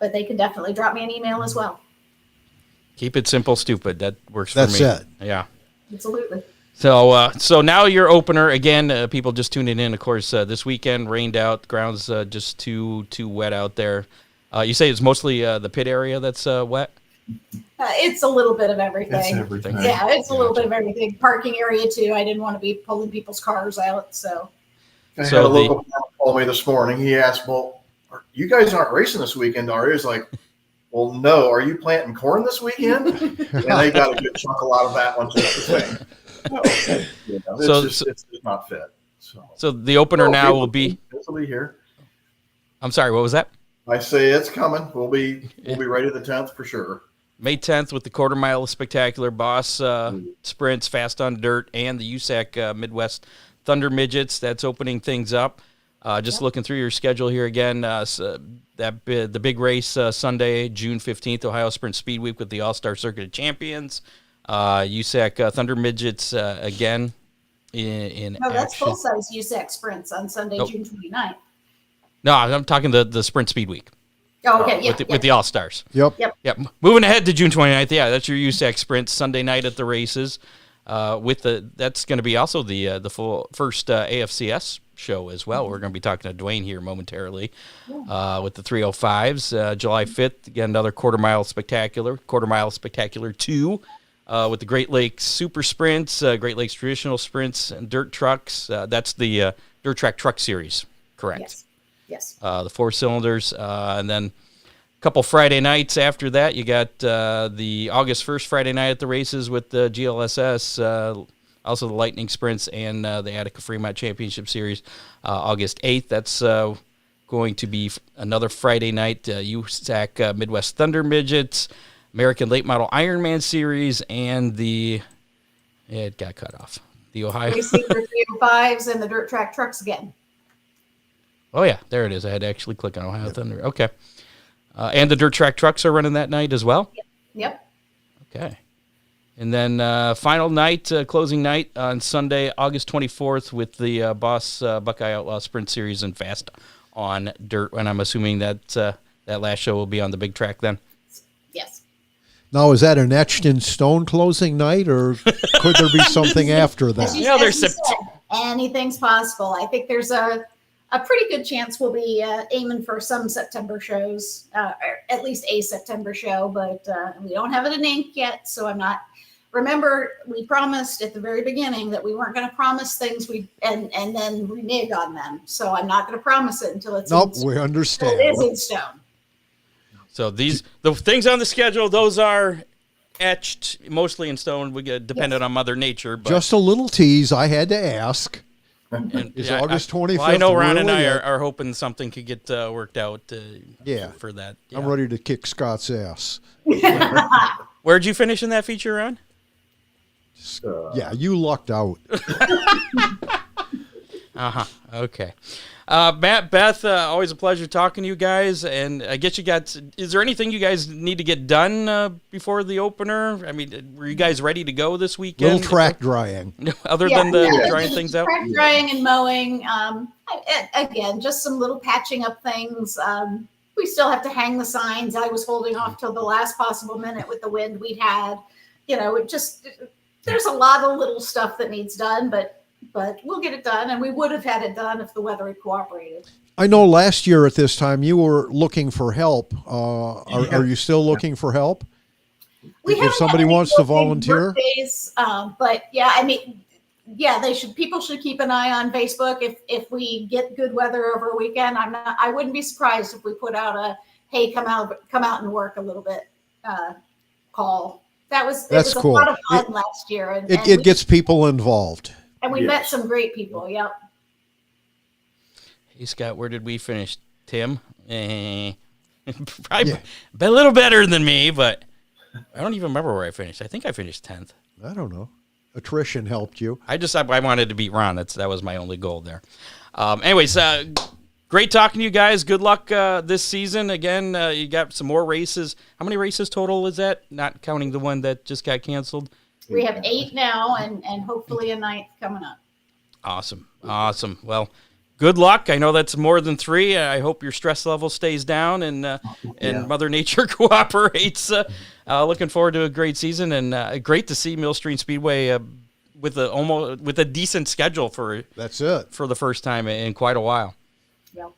but they can definitely drop me an email as well. Keep it simple, stupid. That works for me. That's it. Yeah. Absolutely. So now your opener again. People just tuning in. Of course, this weekend rained out. The ground's just too wet out there. You say it's mostly the pit area that's wet. It's a little bit of everything. It's everything. Yeah, it's a little bit of everything. Parking area too. I didn't want to be pulling people's cars out. So I had a local call me this morning. He asked, "Well, you guys aren't racing this weekend, are you?" It's like, "Well, no. Are you planting corn this weekend?" And they got a good chunk out of that one just the same. It's just not fit. So the opener now will be. This will be here. I'm sorry. What was that? I say it's coming. We'll be ready the 10th for sure. May 10th with the quarter mile spectacular, Boss Sprints, Fast on Dirt, and the USAC Midwest Thunder Midgets. That's opening things up. Looking through your schedule here again. The big race Sunday, June 15th, Ohio Sprint Speed Week with the All-Star Circuit of Champions. USAC Thunder Midgets again in No, that's action. full-size USAC Sprints on Sunday, June 29th. No, I'm talking the Sprint Speed Week. Oh, okay. With the All-Stars. Yep. Moving ahead to June 29th. Yeah, that's your USAC Sprint Sunday night at the races. That's going to be also the full first AFCS show as well. We're going to be talking to Dwayne here momentarily with the 305s. July 5th, again, another quarter mile spectacular 2 with the Great Lakes Super Sprints, Great Lakes Traditional Sprints, and Dirt Trucks. That's the Dirt Track Truck Series, correct? Yes. The 4 cylinders. And then a couple Friday nights after that, you got the August 1st Friday night at the races with the GLSS, also the Lightning Sprints and the Attica Fremont Championship Series. August 8th, that's going to be another Friday night, USAC Midwest Thunder Midgets, American Late Model Ironman Series, and it got cut off. The Ohio. We see the 305s and the Dirt Track Trucks again. Oh, yeah, there it is. I had to actually click on Ohio Thunder. Okay. And the Dirt Track Trucks are running that night as well? Yep. Okay. And then final night, closing night on Sunday, August 24th with the Boss Buckeye Outlaw Sprint Series and Fast on dirt. And I'm assuming that that last show will be on the big track then? Yes. Now, is that an etched in stone closing night, or could there be something after that? Anything's possible. I think there's a pretty good chance we'll be aiming for some September shows, or at least a September show, but we don't have it in ink yet, so I'm not. Remember, we promised at the very beginning that we weren't going to promise things and then renege on them. So I'm not going to promise it until it's in stone. We understand. It is in stone. So the things on the schedule, those are etched mostly in stone. We get dependent on Mother Nature. But just a little tease. I had to ask. And, is August 25th? Well, I know Ron and I are hoping something could get worked out. For that. Yeah. I'm ready to kick Scott's ass. Where'd you finish in that feature, Ron? Yeah, you lucked out. Okay. Matt, Beth, always a pleasure talking to you guys. And I guess is there anything you guys need to get done before the opener? I mean, were you guys ready to go this weekend? Little track drying. Other than drying things out? Track drying and mowing. Again, just some little patching up things. We still have to hang the signs. I was holding off till the last possible minute with the wind we'd had. There's a lot of little stuff that needs done, but we'll get it done, and we would have had it done if the weather had cooperated. I know last year at this time you were looking for help. Are you still looking for help? If somebody wants to volunteer? But people should keep an eye on Facebook. If we get good weather over a weekend, I wouldn't be surprised if we put out a, hey, come out and work a little bit call. That's cool. A lot of fun last year. And it gets people involved. And we met some great people. Yep. Hey, Scott, where did we finish? Tim? Probably a little better than me, but I don't even remember where I finished. I think I finished 10th. I don't know. Attrition helped you. I wanted to beat Ron. That was my only goal there. Anyways, great talking to you guys. Good luck this season. Again, you got some more races. How many races total is that? Not counting the one that just got canceled. We have 8 now and hopefully a 9th coming up. Awesome. Well, good luck. I know that's more than 3. I hope your stress level stays down and Mother Nature cooperates. Looking forward to a great season, and great to see Millstream Speedway with a decent schedule for the first time in quite a while. Yeah.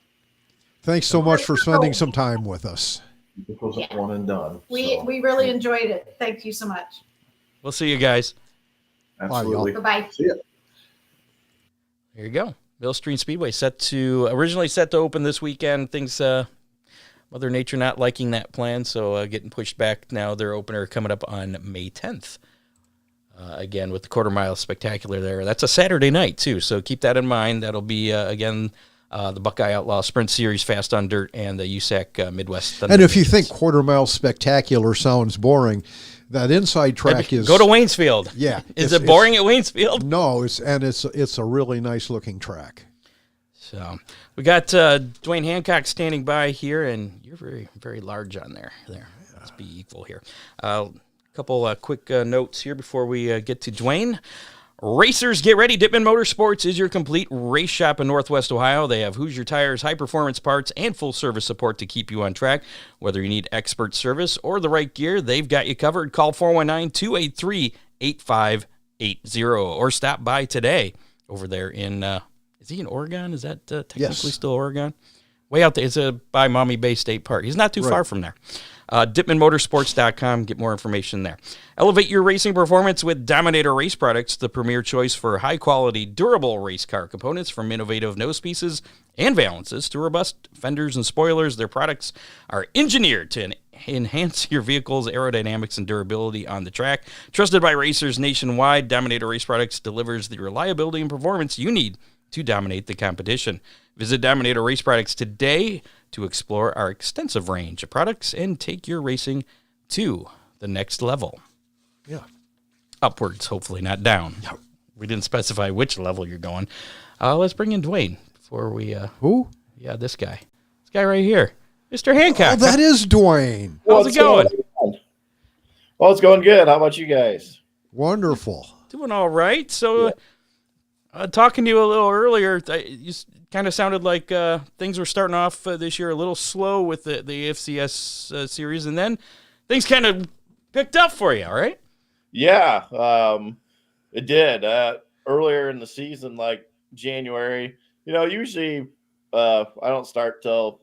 Thanks so much for spending some time with us. It wasn't one and done. We really enjoyed it. Thank you so much. We'll see you guys. Absolutely. Bye-bye. See ya. There you go. Millstream Speedway originally set to open this weekend. Things, Mother Nature not liking that plan, so getting pushed back now. Their opener coming up on May 10th. Again, with the quarter mile spectacular there. That's a Saturday night, too, so keep that in mind. That'll be, again, the Buckeye Outlaw Sprint Series Fast on Dirt and the USAC Midwest Thunder. And if you think quarter mile spectacular sounds boring, that inside track is... Go to Waynesfield. Yeah. Is it boring at Waynesfield? No, it's a really nice looking track. So we got Duance Hancock standing by here, and you're very, very large on there. Let's be equal here. A couple quick notes here before we get to Duane. Racers, get ready. Dittman Motorsports is your complete race shop in Northwest Ohio. They have Hoosier tires, high-performance parts, and full-service support to keep you on track. Whether you need expert service or the right gear, they've got you covered. Call 419-283-8580 or stop by today over there in, is he in Oregon? Is that technically still Oregon? Way out there. It's by Maumee Bay State Park. He's not too far from there. DittmanMotorsports.com. Get more information there. Elevate your racing performance with Dominator Race Products, the premier choice for high-quality, durable race car components, from innovative nose pieces and valances to robust fenders and spoilers. Their products are engineered to enhance your vehicle's aerodynamics and durability on the track. Trusted by racers nationwide, Dominator Race Products delivers the reliability and performance you need to dominate the competition. Visit Dominator Race Products today to explore our extensive range of products and take your racing to the next level. Yeah. Upwards, hopefully, not down. No. We didn't specify which level you're going. Let's bring in Duane before we... Who? Yeah, this guy. This guy right here. Mr. Hancock. Oh, that is Duane. How's it going? Well, it's going good. How about you guys? Wonderful. Doing all right. So, talking to you a little earlier, you kind of sounded like things were starting off this year a little slow with the AFCS series, and then things kind of picked up for you, all right? Yeah, it did. Earlier in the season, like January, usually I don't start till,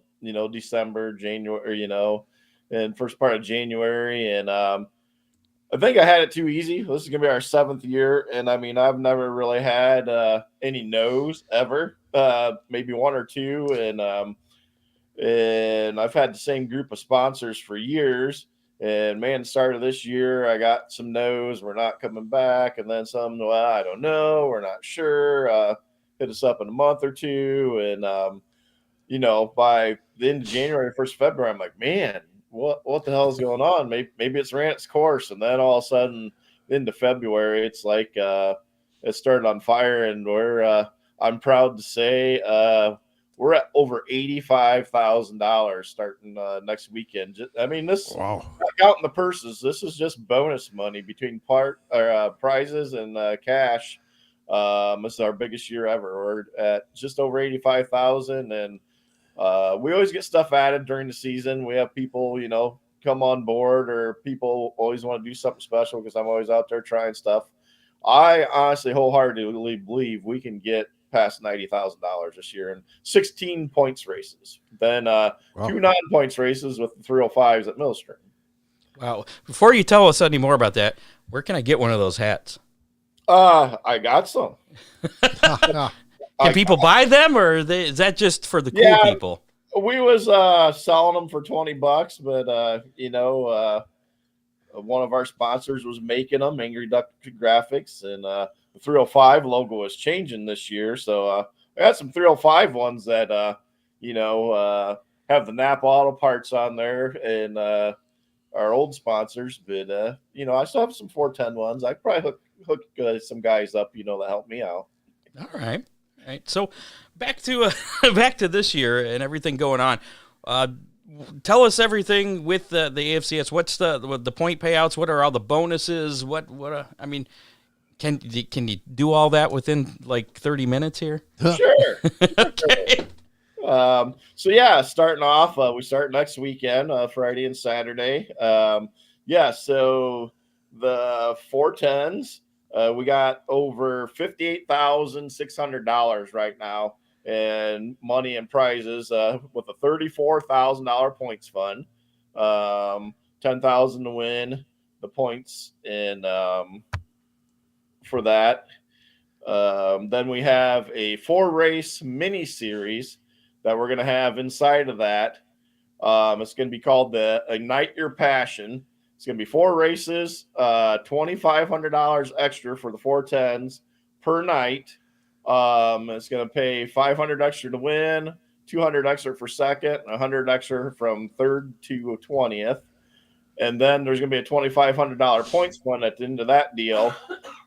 December, January, and first part of January. And I think I had it too easy. This is going to be our 7th year. And I mean, I've never really had any no's ever, maybe 1 or 2. And I've had the same group of sponsors for years. And man, start of this year, I got some no's. We're not coming back. And then some, well, I don't know. We're not sure. Hit us up in a month or 2. And, by the end of January, 1st February, I'm like, man, what the hell is going on? Maybe it's ran its course. And then all of a sudden, into February, it's like it started on fire. And I'm proud to say, we're at over $85,000 starting next weekend. This Wow. Out in the purses. This is just bonus money between prizes and cash. This is our biggest year ever. We're at just over 85,000, and we always get stuff added during the season. We have people, come on board, or people always want to do something special because I'm always out there trying stuff. I honestly wholeheartedly believe we can get past $90,000 this year, and 16 points races. Then 2 non-points races with the 305s at Millstream. Wow. Before you tell us any more about that, where can I get one of those hats? I got some. Can people buy them, or is that just for the cool people? We was selling them for $20, but one of our sponsors was making them, Angry Duck Graphics, and the 305 logo is changing this year. So I got some 305 ones that have the Napa Auto Parts on there, and our old sponsors. But I still have some 410 ones. I probably hook some guys up, that help me out. All right. So back to this year and everything going on. Tell us everything with the AFCS. What's the point payouts? What are all the bonuses? Can you do all that within like 30 minutes here? Sure. Okay. Starting off, we start next weekend, Friday and Saturday. So the 410s, we got over $58,600 right now in money and prizes, with a $34,000 points fund, $10,000 to win the points, and for that. Then we have a 4-race mini series that we're going to have inside of that. It's going to be called the Ignite Your Passion. It's going to be 4 races, $2,500 extra for the 410s per night. It's going to pay $500 extra to win, $200 extra for second, and $100 extra from 3rd to 20th. And then there's going to be a $2,500 points fund at the end of that deal.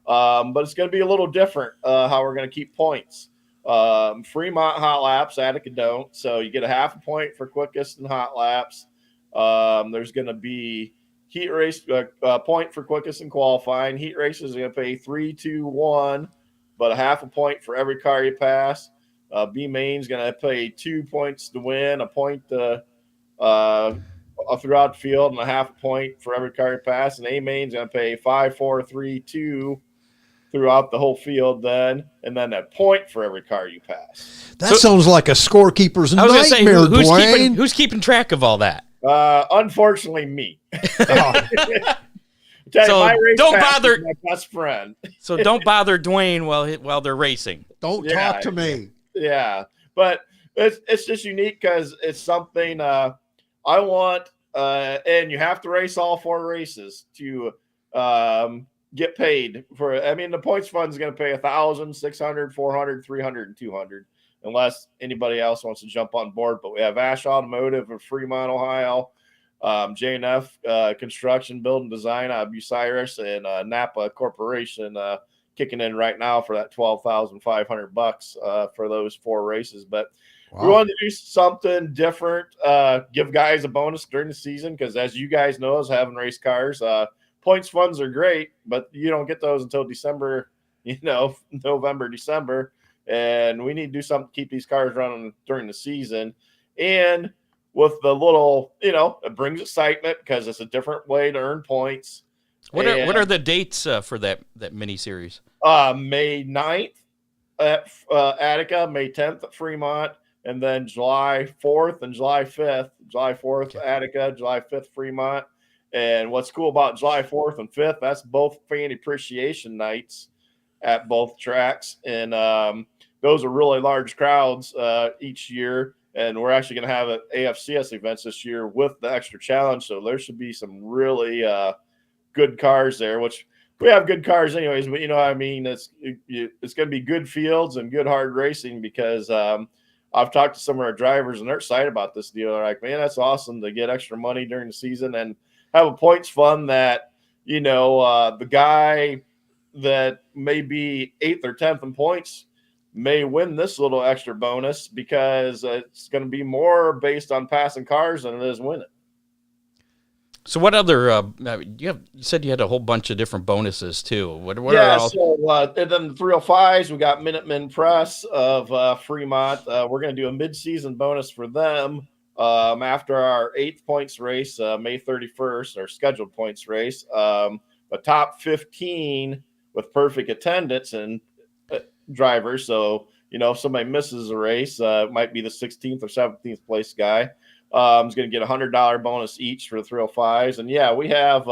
But it's going to be a little different how we're going to keep points. Fremont hot laps, Attica don't. So you get a half a point for quickest and hot laps. There's going to be heat race point for quickest and qualifying. Heat races are going to pay 3, 2, 1, but a half a point for every car you pass. B main's going to pay 2 points to win, a point to throughout the field, and a half a point for every car you pass. And A main's going to pay 5, 4, 3, 2 throughout the whole field, and then a point for every car you pass. That sounds like a scorekeeper's nightmare, Dwayne. Who's keeping track of all that? Unfortunately, me. So don't bother my best friend. So don't bother Dwayne while they're racing. Don't talk to me. Yeah, but it's just unique because it's something I want, and you have to race all 4 races to get paid for. The points fund is going to pay 1,000, 600, 400, 300, and 200, unless anybody else wants to jump on board. But we have Ash Automotive of Fremont, Ohio, J&F Construction, Build and Design out of Bucyrus, and Napa Corporation kicking in right now for that $12,500 for those 4 races. But we wanted to do something different, give guys a bonus during the season, because as you guys know, as having race cars, points funds are great, but you don't get those until December, November, December. And we need to do something to keep these cars running during the season. And with the little, it brings excitement because it's a different way to earn points. What are the dates for that mini series? May 9th at Attica, May 10th at Fremont, and then July 4th and July 5th. July 4th, okay. Attica, July 5th, Fremont. And what's cool about July 4th and 5th, that's both fan appreciation nights at both tracks. And those are really large crowds each year. And we're actually going to have an AFCS events this year with the extra challenge. So there should be some really good cars there, which we have good cars anyways. But, it's going to be good fields and good hard racing because I've talked to some of our drivers and they're excited about this deal. They're like, man, that's awesome to get extra money during the season and have a points fund that, the guy that may be 8th or 10th in points may win this little extra bonus because it's going to be more based on passing cars than it is winning. So what other you said you had a whole bunch of different bonuses too. What are all? So and then the 305s, we got Minutemen Press of Fremont. We're going to do a mid-season bonus for them after our 8th points race, May 31st, our scheduled points race. A top 15 with perfect attendance and drivers. So, if somebody misses a race, it might be the 16th or 17th place guy. Is going to get $100 bonus each for the 305s. And yeah, we have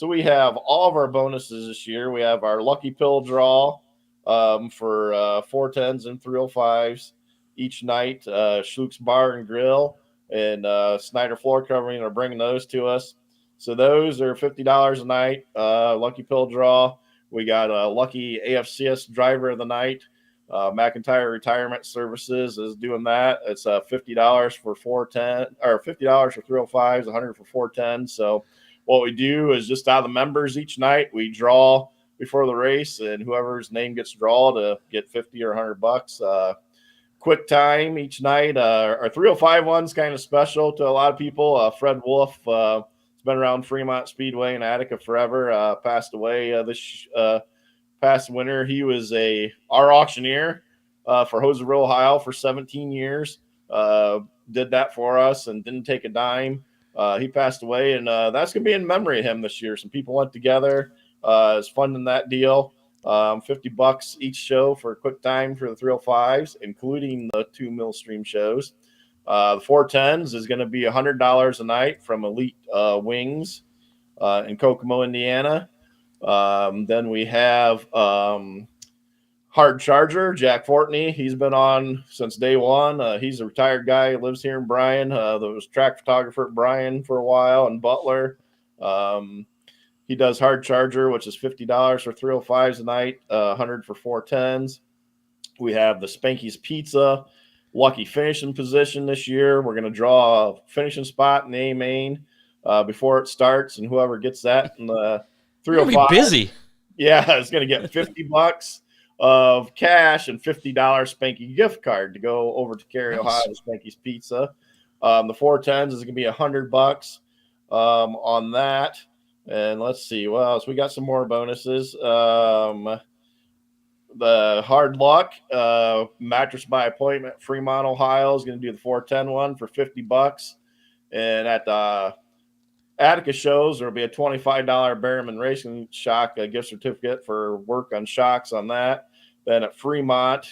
we have all of our bonuses this year. We have our lucky pill draw for 410s and 305s each night. Schluck's Bar and Grill and Snyder Floor Covering are bringing those to us. So those are $50 a night. Lucky pill draw. We got a lucky AFCS driver of the night. McIntyre Retirement Services is doing that. It's $50 for 410 or $50 for 305s, $100 for 410. So what we do is just out of the members each night, we draw before the race, and whoever's name gets drawn to get 50 or $100. Quick time each night. Our 305 one's kind of special to a lot of people. Fred Wolf has been around Fremont Speedway in Attica forever. Passed away this past winter. He was our auctioneer for Hoseville, Ohio for 17 years. Did that for us and didn't take a dime. He passed away, and that's going to be in memory of him this year. Some people went together, is funding that deal. $50 each show for a quick time for the 305s, including the 2 Millstream shows. The 410s is going to be $100 a night from Elite Wings in Kokomo, Indiana. Then we have Hard Charger, Jack Fortney. He's been on since day one. He's a retired guy. He lives here in Bryan. There was track photographer at Bryan for a while and Butler. He does Hard Charger, which is $50 for 305s a night, $100 for 410s. We have the Spanky's Pizza lucky finishing position this year. We're going to draw a finishing spot in the A main before it starts, and whoever gets that in the 305, be busy. Yeah, it's going to get $50 of cash and $50 Spanky gift card to go over to Cary, Ohio to Spanky's Pizza. The 410s is going to be $100 on that. And let's see what else. We got some more bonuses. The Hard Luck mattress by appointment, Fremont, Ohio is going to do the 410 one for $50. And at the Attica shows, there'll be a $25 Berryman Racing Shock gift certificate for work on shocks on that. Then at Fremont,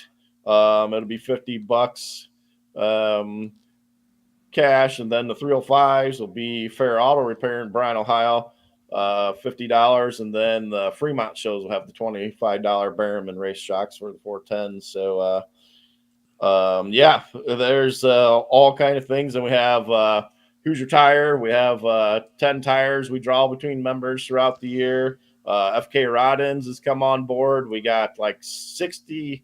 it'll be $50 cash. And then the 305s will be Fair Auto Repair in Bryan, Ohio, $50. And then the Fremont shows will have the $25 Berryman Race Shocks for the 410s. So, yeah, there's all kind of things. And we have Who's Your Tire? We have 10 tires we draw between members throughout the year. FK Roddins has come on board. We got like 60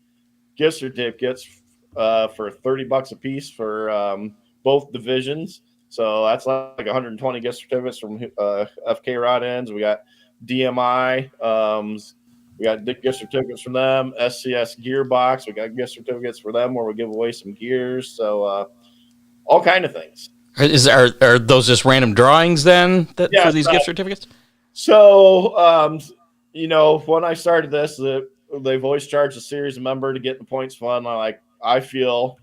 gift certificates for $30 a piece for both divisions. So that's like 120 gift certificates from FK Roddins. We got DMI. We got gift certificates from them. SCS Gearbox. We got gift certificates for them where we give away some gears. So all kind of things. Are those just random drawings then for these gift certificates? So, when I started this, they've always charged a series member to get the points fund. I feel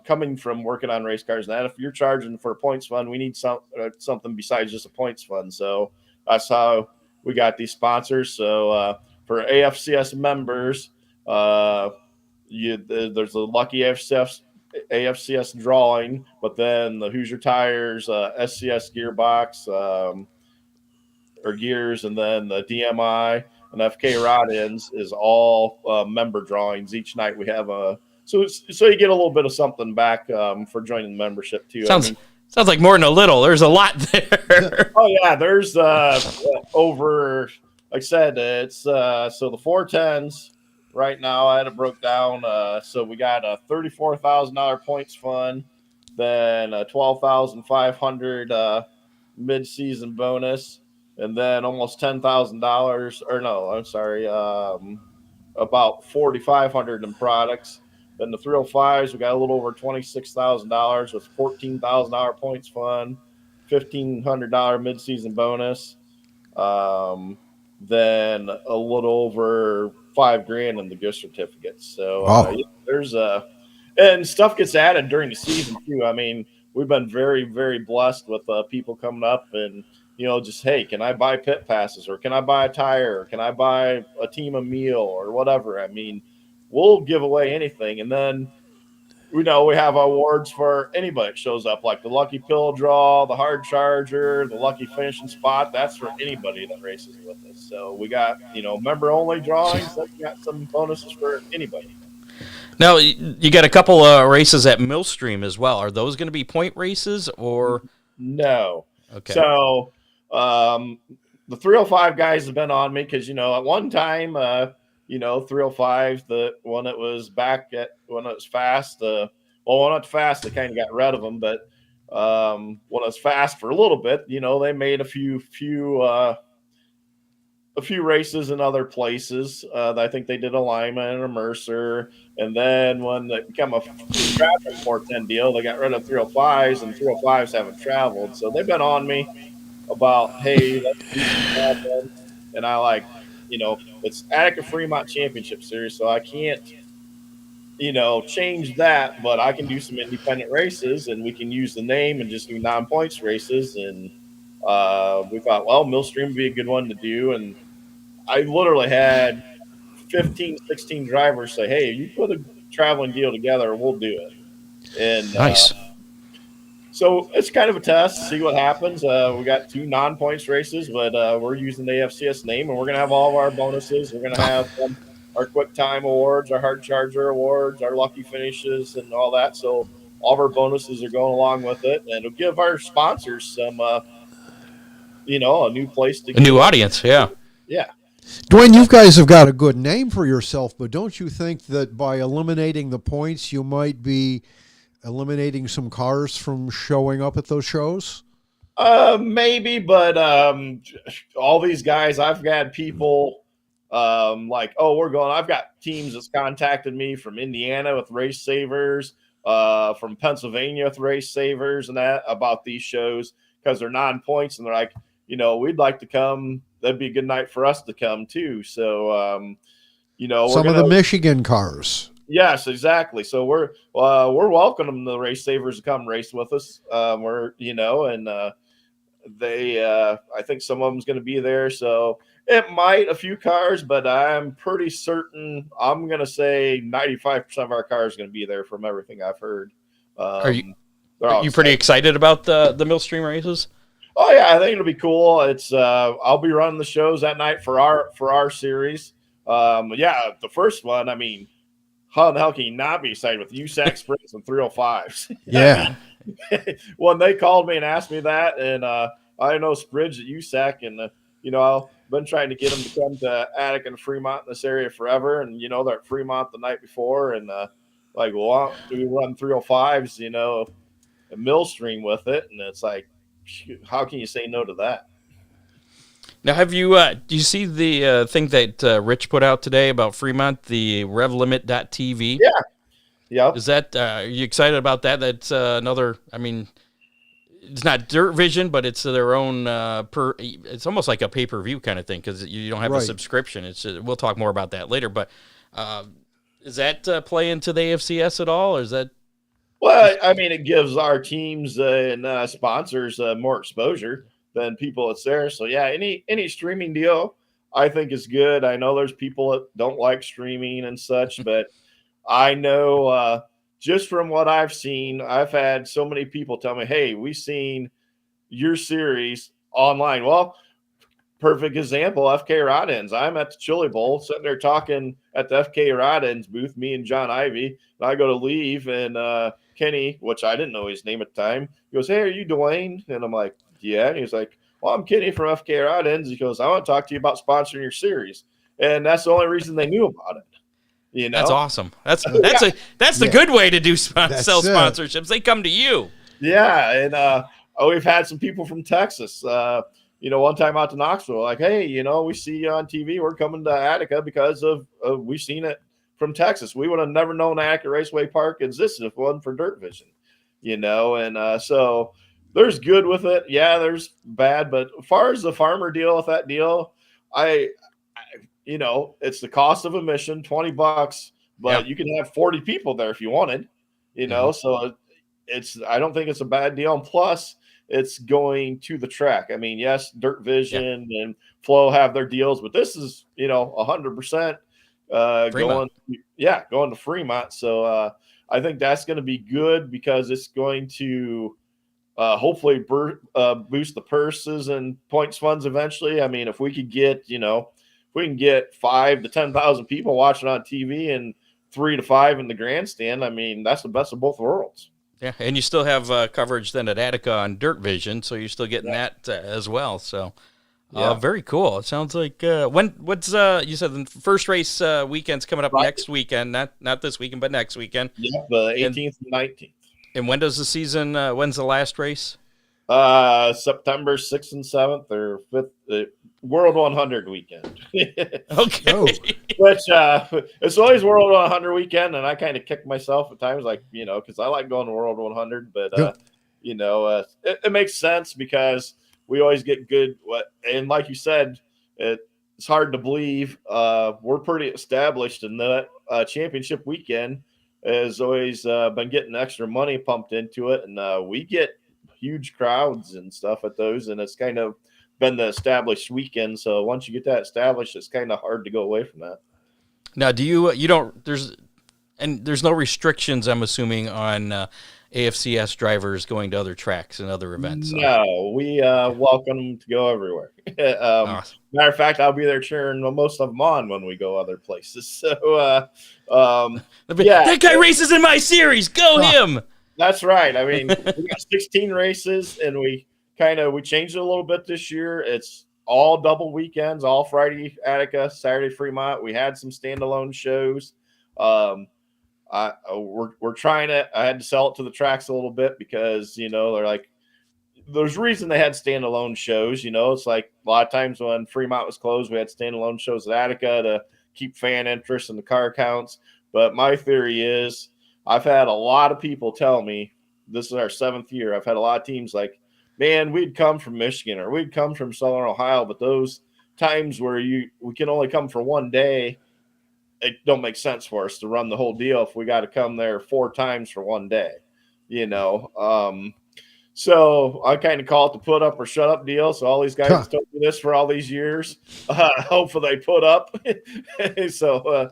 coming from working on race cars, that if you're charging for a points fund, we need something besides just a points fund. So that's how we got these sponsors. So for AFCS members, there's a lucky AFCS drawing, but then the Hoosier Tires, SCS Gearbox, or gears, and then the DMI and FK rod ends is all member drawings. Each night we have so you get a little bit of something back for joining the membership too. Sounds like more than a little. There's a lot there. Oh yeah, there's over. Like I said, it's so the 410s right now. I had it broke down. So we got a $34,000 points fund, then a $12,500 mid-season bonus, and then almost $10,000. Or no, I'm sorry, about $4,500 in products. Then the 305s, we got a little over $26,000 with $14,000 points fund, $1,500 mid-season bonus, then a little over $5,000 in the gift certificates. So there's and stuff gets added during the season too. I mean, we've been very, very blessed with people coming up and just, hey, can I buy pit passes, or can I buy a tire, or can I buy a team a meal, or whatever. I mean, we'll give away anything. And then, we have awards for anybody that shows up, like the lucky pill draw, the hard charger, the lucky finishing spot. That's for anybody that races with us. So we got, member only drawings. Then we got some bonuses for anybody. Now, you got a couple of races at Millstream as well. Are those going to be point races or? No. Okay. So the 305 guys have been on me because, at one time, 305, when it was fast, when it was fast, they kind of got rid of them. But when it was fast for a little bit, they made a few races in other places. I think they did a Lima and a Mercer. And then when it became a traffic 410 deal, they got rid of 305s, and 305s haven't traveled. So they've been on me about, hey, let's do something. And I it's Attica Fremont Championship Series, so I can't, change that, but I can do some independent races, and we can use the name and just do non-points races. And we thought, well, Millstream would be a good one to do. And I literally had 15, 16 drivers say, hey, you put a traveling deal together, we'll do it. And nice. So it's kind of a test, see what happens. We got 2 non-points races, but we're using the AFCS name, and we're going to have all of our bonuses. We're going to have our quick time awards, our hard charger awards, our lucky finishes, and all that. So all of our bonuses are going along with it, and it'll give our sponsors some, a new place to a new audience. Yeah. Yeah. Duane, you guys have got a good name for yourself, but don't you think that by eliminating the points, you might be eliminating some cars from showing up at those shows? Maybe, but all these guys, I've got people I've got teams that's contacted me from Indiana with Race Savers, from Pennsylvania with Race Savers, and that about these shows because they're non-points, and they're like, we'd like to come. That'd be a good night for us to come too. So, some of the Michigan cars. Yes, exactly. So we're welcoming the Race Savers to come race with us. They I think some of them's going to be there. So it might a few cars, but I'm pretty certain I'm going to say 95% of our cars are going to be there from everything I've heard. Are you pretty excited about the Millstream races? Oh yeah, I think it'll be cool. It's I'll be running the shows that night for our series. The first one, I mean, how the hell can you not be excited with USAC Sprints and 305s? Yeah. When they called me and asked me that, and I know Spridge at USAC, and I've been trying to get them to come to Attica and Fremont in this area forever, and they're at Fremont the night before, and we run 305s, a Millstream with it, and it's like, how can you say no to that? Now, have you do you see the thing that Rich put out today about Fremont, the RevLimit.tv? Yeah. Yeah. Is that are you excited about that? That's another. I mean, it's not Dirt Vision, but it's their own it's almost like a pay-per-view kind of thing because you don't have a subscription. It's we'll talk more about that later. But does that play into the AFCS at all, or is that? Well, I mean, it gives our teams and sponsors more exposure than people that's there. So yeah, any streaming deal I think is good. I know there's people that don't like streaming and such, but I know just from what I've seen, I've had so many people tell me, "Hey, we've seen your series online." Well, perfect example, FK Rod Ends. I'm at the Chili Bowl sitting there talking at the FK Rod Ends booth, me and John Ivy. And I go to leave, and Kenny, which I didn't know his name at the time, he goes, "Hey, are you Duane?" And I'm like, "Yeah." And he's like, "Well, I'm Kenny from FK Rod Ends." He goes, "I want to talk to you about sponsoring your series." And that's the only reason they knew about it. You know? That's awesome. That's the good way to do sell sponsorships. They come to you. Yeah, and we've had some people from Texas. One time out to Knoxville, like, "Hey, we see you on TV. We're coming to Attica because of we've seen it from Texas. We would have never known Attica Raceway Park existed if it wasn't for Dirt Vision." And so there's good with it. Yeah, there's bad, but as far as the farmer deal with that deal, it's the cost of admission, $20, but you can have 40 people there if you wanted, so I don't think it's a bad deal. And plus it's going to the track. I mean, yes, Dirt Vision and Flow have their deals, but this is, 100% going to Fremont. So I think that's going to be good because it's going to hopefully boost the purses and points funds eventually. I mean, if we could get, if we can get 5,000 to 10,000 people watching on TV and 3 to 5 in the grandstand, I mean, that's the best of both worlds. Yeah, and you still have coverage then at Attica on Dirt Vision, so you're still getting that as well. So, very cool. It sounds like what's you said the first race weekend's coming up next weekend, not this weekend, but next weekend. Yeah, the 18th and 19th. And when does the season? When's the last race? September 6th and 7th or 5th. World 100 weekend. Okay. Which it's always World 100 weekend, and I kind of kick myself at times, like, because I like going to World 100, but it makes sense because we always get good. And like you said, it's hard to believe we're pretty established, in that championship weekend has always been getting extra money pumped into it, and we get huge crowds and stuff at those, and it's kind of been the established weekend. So once you get that established, it's kind of hard to go away from that. Now, there's no restrictions, I'm assuming, on AFCS drivers going to other tracks and other events. No, we welcome them to go everywhere. Awesome. Matter of fact, I'll be there cheering most of them on when we go other places. So, that guy races in my series. Go him. That's right. I mean, we got 16 races, and we changed it a little bit this year. It's all double weekends, all Friday Attica, Saturday Fremont. We had some standalone shows. We're trying it. I had to sell it to the tracks a little bit because, they're like, there's a reason they had standalone shows. It's like a lot of times when Fremont was closed, we had standalone shows at Attica to keep fan interest in the car counts. But my theory is, I've had a lot of people tell me, this is our 7th year, I've had a lot of teams like, man, we'd come from Michigan or we'd come from Southern Ohio, but those times where we can only come for one day, it don't make sense for us to run the whole deal if we got to come there 4 times for one day, So I kind of call it the put up or shut up deal. So all these guys told me this for all these years. Hopefully they put up. So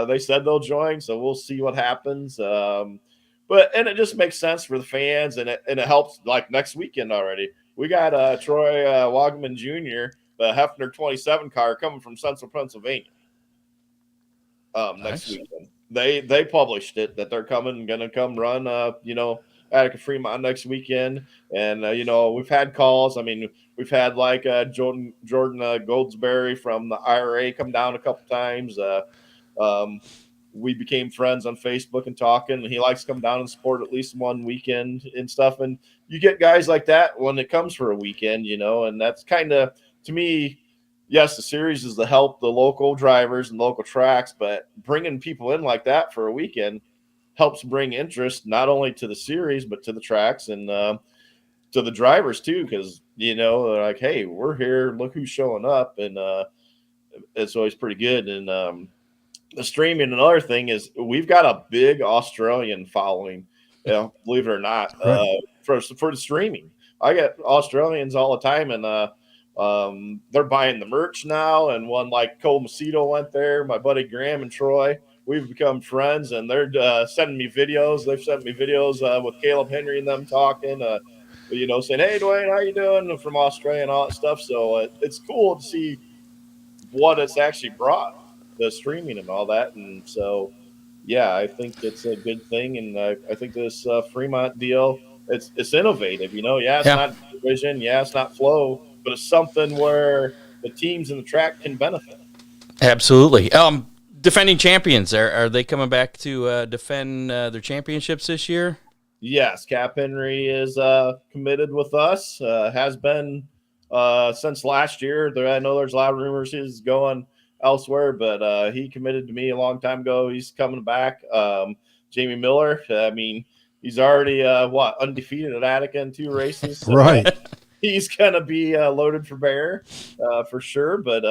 they said they'll join. So we'll see what happens. And it just makes sense for the fans, and it helps. Like next weekend already, we got Troy Wagman Jr., the Hefner 27 car coming from Central Pennsylvania. Next weekend, they published it that they're going to come run. Attica Fremont next weekend, and we've had calls. I mean, we've had like Jordan Goldsberry from the IRA come down a couple times. We became friends on Facebook and talking, and he likes to come down and support at least one weekend and stuff. And you get guys like that when it comes for a weekend, and that's kind of, to me, yes, the series is to help the local drivers and local tracks, but bringing people in like that for a weekend helps bring interest not only to the series, but to the tracks. And to to the drivers too, because they're like, hey, we're here, look who's showing up, and it's always pretty good. And the streaming, another thing is we've got a big Australian following, believe it or not, for the streaming. I get Australians all the time, and they're buying the merch now. And one like Cole Macedo went there, my buddy Graham and Troy, we've become friends, and they're sending me videos. They've sent me videos with Caleb Henry and them talking, saying, hey, Duane, how you doing, from Australia and all that stuff. So it's cool to see what it's actually brought, the streaming and all that. And so, yeah, I think it's a good thing. And I think this Fremont deal, it's innovative, it's not division, it's not flow, but it's something where the teams in the track can benefit. Absolutely. Defending champions, are they coming back to defend their championships this year? Yes, Cap Henry is committed with us, has been since last year. I know there's a lot of rumors he's going elsewhere, but he committed to me a long time ago. He's coming back. Jamie Miller, he's already undefeated at Attica in 2 races. So right. He's gonna be loaded for bear for sure. But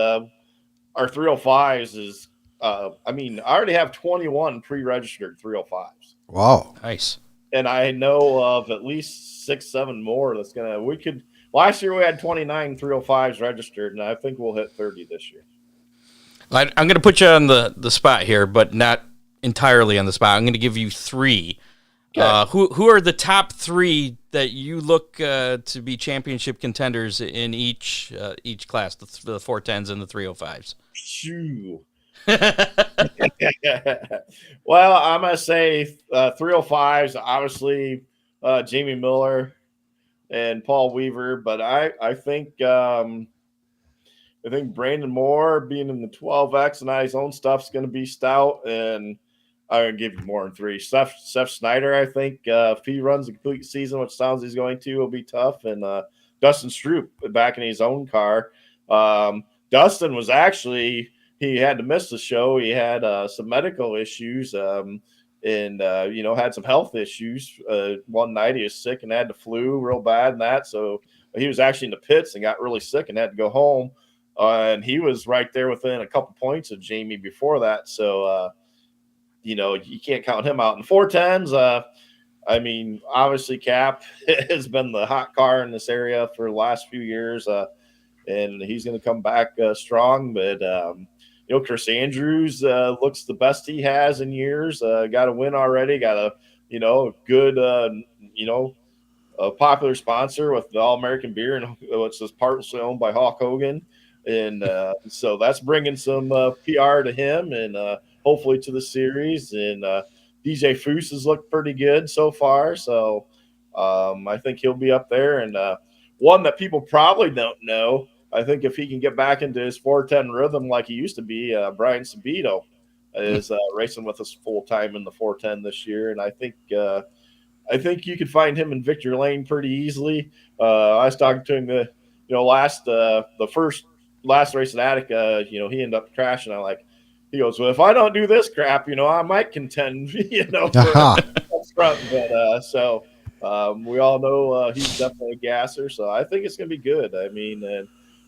our 305s is I already have 21 pre-registered 305s. Wow, nice. And I know of at least 6-7 more that's gonna. Last year we had 29 305s registered, and I think we'll hit 30 this year. I'm going to put you on the spot here, but not entirely on the spot. I'm going to give you 3. Okay. Who are the top 3 that you look to be championship contenders in each class, the 410s and the 305s? Shoo. Well, I'm going to say 305s, obviously Jamie Miller and Paul Weaver, but I think Brandon Moore being in the 12X and his own stuff is going to be stout, and I'm going to give you more than 3. Seth Snyder, I think, if he runs a complete season, which sounds he's going to, will be tough. And Dustin Stroop back in his own car. Dustin was actually – he had to miss the show. He had some medical issues and had some health issues. One night he was sick and had the flu real bad and that. So he was actually in the pits and got really sick and had to go home. And he was right there within a couple points of Jamie before that. So, you can't count him out. In 410s, obviously Cap has been the hot car in this area for the last few years. And he's going to come back strong. But, Chris Andrews looks the best he has in years. Got a win already. Got a good, a popular sponsor with the All-American Beer, and which is partially owned by Hawk Hogan. And so that's bringing some PR to him and hopefully to the series. And DJ Foose has looked pretty good so far. So I think he'll be up there. And one that people probably don't know, I think if he can get back into his 410 rhythm like he used to be, Brian Sabito is racing with us full time in the 410 this year. And I think you could find him in Victory Lane pretty easily. I was talking to him the last race at Attica, he ended up crashing. He goes, well, if I don't do this crap, I might contend, for front. But so we all know he's definitely a gasser. So I think it's going to be good. And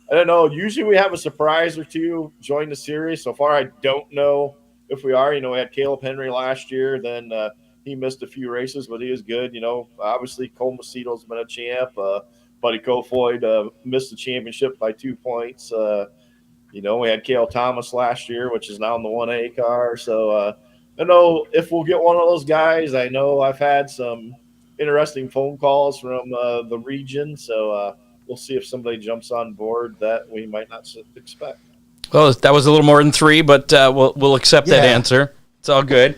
I don't know. Usually we have a surprise or two join the series. So far, I don't know if we are. We had Caleb Henry last year. Then he missed a few races, but he was good. Obviously Cole Macedo's been a champ. Buddy Kofoid missed the championship by 2 points. We had Cale Thomas last year, which is now in the 1A car. So I don't know if we'll get one of those guys. I know I've had some interesting phone calls from the region. So we'll see if somebody jumps on board that we might not expect. Well, that was a little more than 3, but we'll accept that answer. It's all good.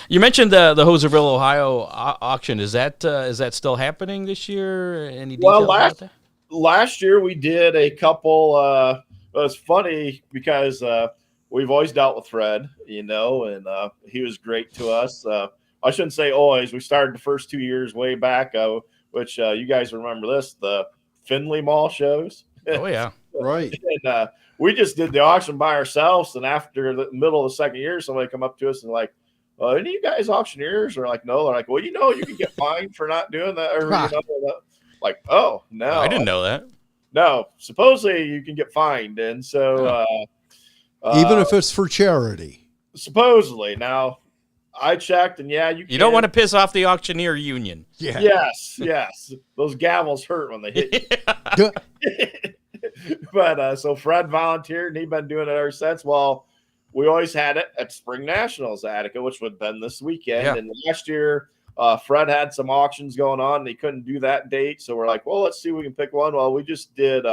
You mentioned the Hoserville, Ohio auction. Is that still happening this year? Any details about that? Last year we did a couple. It was funny because we've always dealt with Fred, and he was great to us. I shouldn't say always. We started the first 2 years way back, which you guys remember this, the Findlay Mall shows. Oh yeah, right. And we just did the auction by ourselves, and after the middle of the second year, somebody come up to us and any of you guys auctioneers are like, no. They're like, well, you can get fined for not doing that. Or, like, oh, no. I didn't know that. No, supposedly you can get fined. And so. Even if it's for charity. Supposedly. Now, I checked, and you don't want to piss off the auctioneer union. Yeah. Yes. Those gavels hurt when they hit you. But so Fred volunteered, and he'd been doing it ever since. Well, we always had it at Spring Nationals at Attica, which would have been this weekend. Yeah. And last year, Fred had some auctions going on, and he couldn't do that date. So we're like, well, let's see if we can pick one. Well, we just did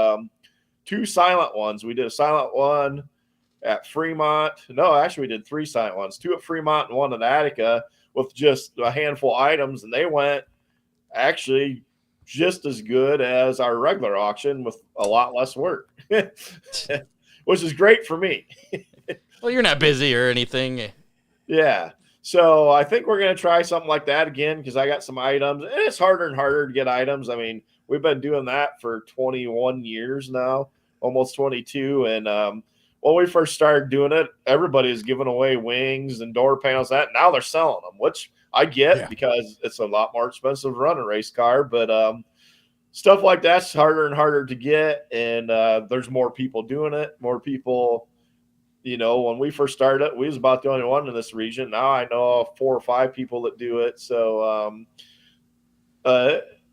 2 silent ones. We did a silent one at Fremont. No, actually, we did 3 silent ones, 2 at Fremont and 1 at Attica with just a handful of items. And they went actually just as good as our regular auction with a lot less work, which is great for me. Well, you're not busy or anything. Yeah. So I think we're going to try something like that again because I got some items. And it's harder and harder to get items. I mean, we've been doing that for 21 years now, almost 22. And when we first started doing it, everybody was giving away wings and door panels. That now they're selling them, which I get because it's a lot more expensive to run a race car. But stuff like that's harder and harder to get. And there's more people doing it, more people. When we first started, we was about the only one in this region. Now I know of 4 or 5 people that do it. So,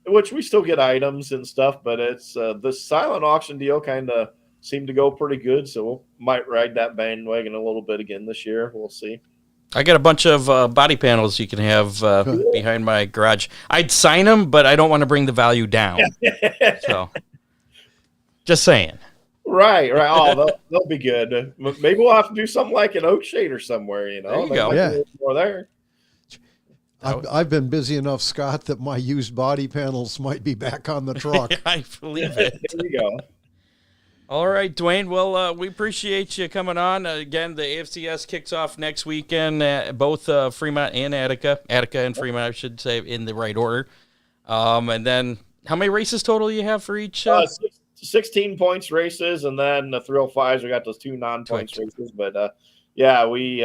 which we still get items and stuff, but it's the silent auction deal kind of seemed to go pretty good. So we might ride that bandwagon a little bit again this year. We'll see. I got a bunch of body panels you can have behind my garage. I'd sign them, but I don't want to bring the value down. So, just saying. Right. Oh, they'll be good. Maybe we'll have to do something like an Oakshade or somewhere, There you go. Yeah. More there. I've been busy enough, Scott, that my used body panels might be back on the truck. I believe it. There you go. All right, Duane. Well, we appreciate you coming on. Again, the AFCS kicks off next weekend, both Fremont and Attica. Attica and Fremont, I should say, in the right order. And then how many races total you have for each? 16 points races, and then the 305s, we got those 2 non-points races. But, we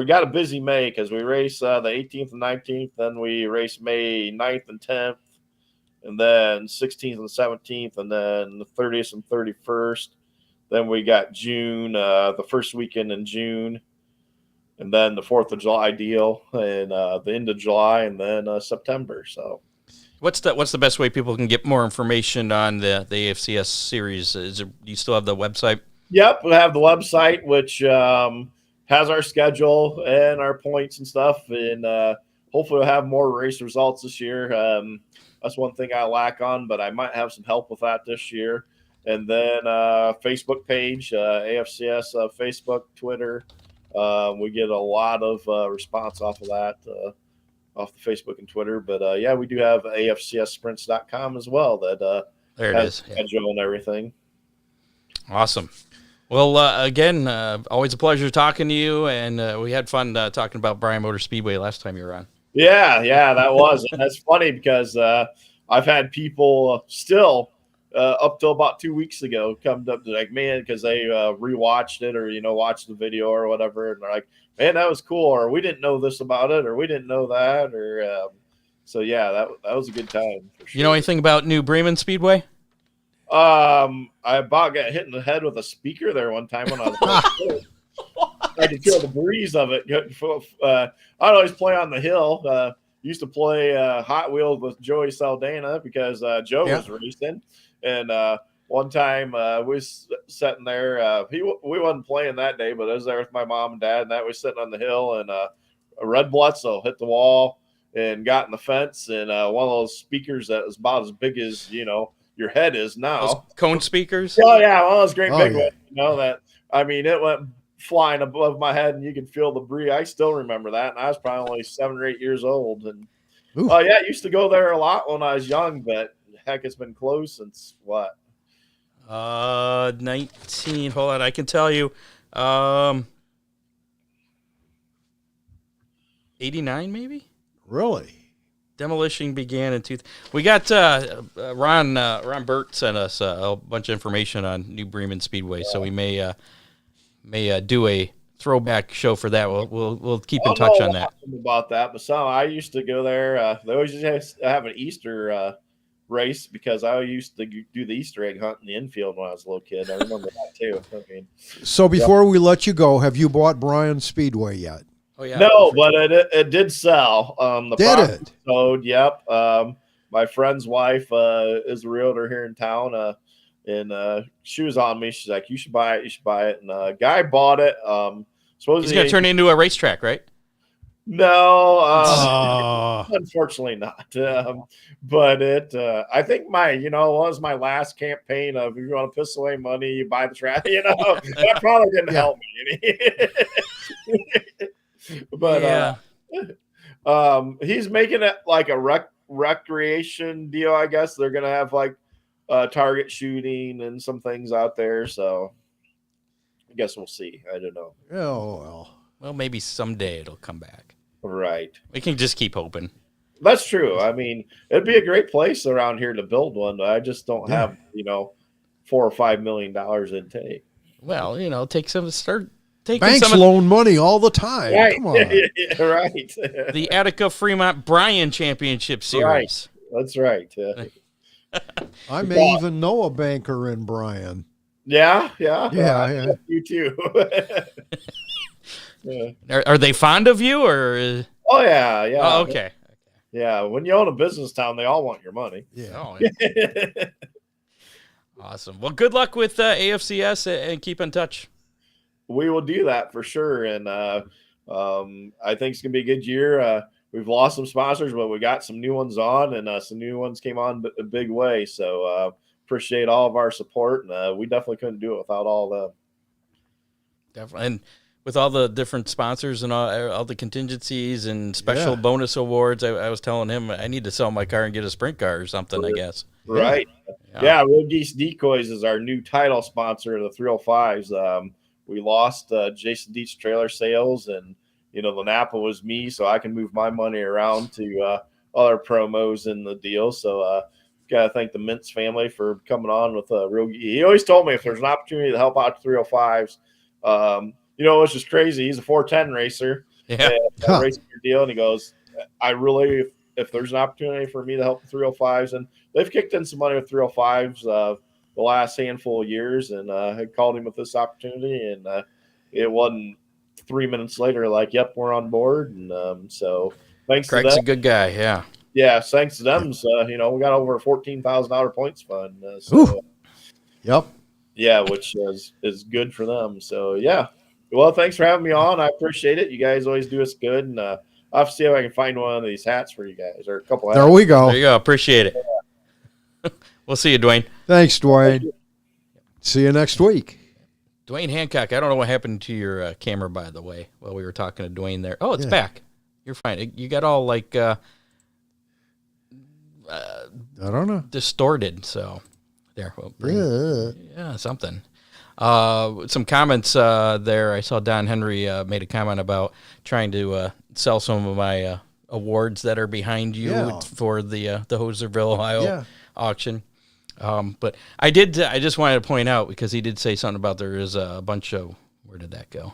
got a busy May because we race the 18th and 19th, then we race May 9th and 10th, and then 16th and 17th, and then the 30th and 31st. Then we got June, the first weekend in June, and then the 4th of July deal, and the end of July, and then September. So. What's the best way people can get more information on the AFCS series? Do you still have the website? Yep, we have the website, which has our schedule and our points and stuff, and hopefully we'll have more race results this year. That's one thing I lack on, but I might have some help with that this year. And then Facebook page, AFCS Facebook, Twitter. We get a lot of response off of that. Off the Facebook and Twitter, but we do have AFCSsprints.com as well that there it is, schedule and everything. Awesome. Well, again, always a pleasure talking to you, and we had fun talking about Bryan Motor Speedway last time you were on. Yeah, that was. And that's funny because I've had people still up till about 2 weeks ago come up to like, man, because they rewatched it or watched the video or whatever, and they're like, man, that was cool, or we didn't know this about it, or we didn't know that, or so that was a good time. For sure. You know anything about New Bremen Speedway? I about got hit in the head with a speaker there one time when I was I could feel the breeze of it. I'd always play on the hill. Used to play Hot Wheels with Joey Saldana because Joe was racing, and one time we was sitting there. We wasn't playing that day, but I was there with my mom and dad, and that was sitting on the hill, and a Red Bledsoe hit the wall and got in the fence, and one of those speakers that was about as big as your head is now. Those cone speakers? Oh yeah, one of those great big ones. That it went flying above my head, and you could feel the breeze. I still remember that, and I was probably only 7 or 8 years old, and I used to go there a lot when I was young, but heck, it's been closed since what? 19. Hold on, I can tell you. 89, maybe. Really? Demolition began in We got Ron Burt sent us a bunch of information on New Bremen Speedway, so we may do a throwback show for that. We'll keep in touch on that. About that, but I used to go there. They always used to have an Easter race because I used to do the Easter egg hunt in the infield when I was a little kid. I remember that too. So before we let you go, have you bought Duance Speedway yet? Oh yeah. No, but it did sell. Did it? Sold. Yep. My friend's wife is a realtor here in town, and she was on me. She's like, "You should buy it. You should buy it." And a guy bought it. Supposedly he's going to turn it into a racetrack, right? No, unfortunately not. But I think was my last campaign of, if you want to piss away money, you buy the track. That probably didn't help me any. But he's making it like a recreation deal. I guess they're gonna have like target shooting and some things out there. So I guess we'll see. I don't know. Oh well, maybe someday it'll come back. Right. We can just keep hoping. That's true. I mean, it'd be a great place around here to build one. I just don't have, $4 or $5 million in take. Well, take some start. Banks loan money all the time. Right. Come on. Right. The Attica Fremont Bryan Championship Series. Right. That's right. I may even know a banker in Bryan. Yeah. You too. Yeah. Are they fond of you or? Oh yeah. Oh, okay. Yeah, when you own a business town, they all want your money. Yeah. Oh, yeah. Awesome. Well, good luck with AFCS and keep in touch. We will do that for sure, and I think it's gonna be a good year. We've lost some sponsors, but we got some new ones on, and some new ones came on a big way. So appreciate all of our support, and we definitely couldn't do it without all of them. Definitely. And with all the different sponsors and all the contingencies and special bonus awards, I was telling him I need to sell my car and get a sprint car or something, I guess. Right. Yeah, Road Geese Decoys is our new title sponsor of the 305s. We lost Jason Dietz Trailer Sales, and, the Napa was me, so I can move my money around to other promos in the deal. So got to thank the Mintz family for coming on with Road Geese. He always told me if there's an opportunity to help out 305s, it's just crazy. He's a 410 racer. Yeah. Racing your deal. And he goes, if there's an opportunity for me to help the 305s, and they've kicked in some money with 305s the last handful of years, and I called him with this opportunity, and it wasn't 3 minutes later, like, yep, we're on board. And so thanks Craig's to them. a good guy. Yeah. Yeah. Thanks to them. So, we got over a $14,000 points fund. Yep. Yeah. Which is good for them. So, yeah. Well, thanks for having me on. I appreciate it. You guys always do us good, and I'll have to see if I can find one of these hats for you guys, or a couple hats. There we go. There you go. Appreciate it. We'll see you, Dwayne. Thanks, Dwayne. See you next week. Duance Hancock, I don't know what happened to your camera, by the way, while we were talking to Dwayne there. Oh, it's back. You're fine. You got all, like, I don't know. distorted, so there. Yeah, something. Some comments there. I saw Don Henry made a comment about trying to sell some of my awards that are behind you for the Hoserville, Ohio auction. But I just wanted to point out, because he did say something about there is a bunch of, where did that go?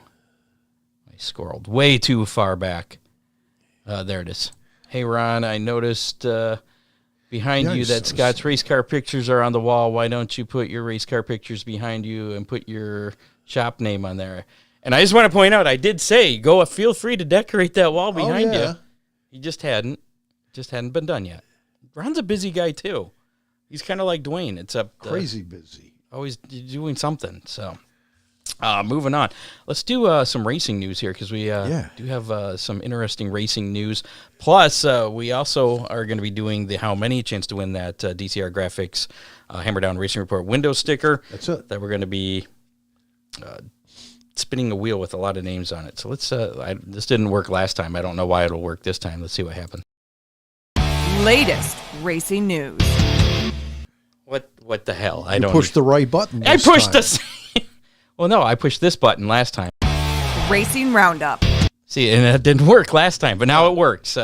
I scrolled way too far back. There it is. Hey, Ron, I noticed behind you that Scott's race car pictures are on the wall. Why don't you put your race car pictures behind you and put your shop name on there? And I just want to point out, I did say, feel free to decorate that wall behind you. He just hadn't been done yet. Ron's a busy guy too. He's kind of like Dwayne. It's crazy busy. Always doing something. So, moving on. Let's do some racing news here, because we do have some interesting racing news. Plus, we also are going to be doing the How Many chance to win that DCR Graphics Hammer Down Racing Report window sticker. That's it. That we're going to be spinning a wheel with a lot of names on it. So let's. This didn't work last time. I don't know why it'll work this time. Let's see what happens. Latest racing news. What the hell? You pushed the right button. I pushed this. Well, no, I pushed this button last time. Racing Roundup. See, and it didn't work last time, but now it works.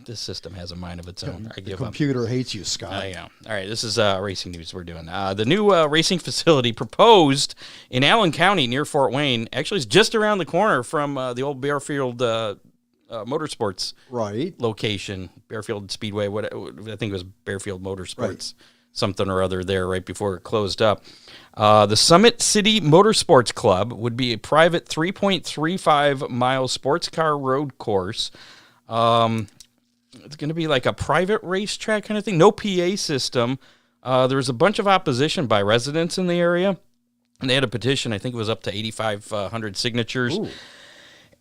This system has a mind of its own. I give the computer hates you, Scott. Yeah. All right, this is racing news we're doing. The new racing facility proposed in Allen County near Fort Wayne actually is just around the corner from the old Bearfield Motorsports location, Bearfield Speedway. What I think it was Bearfield Motorsports, something or other there right before it closed up. The Summit City Motorsports Club would be a private 3.35-mile sports car road course. It's going to be like a private racetrack kind of thing. No PA system. There was a bunch of opposition by residents in the area, and they had a petition. I think it was up to 8,500 signatures. Ooh.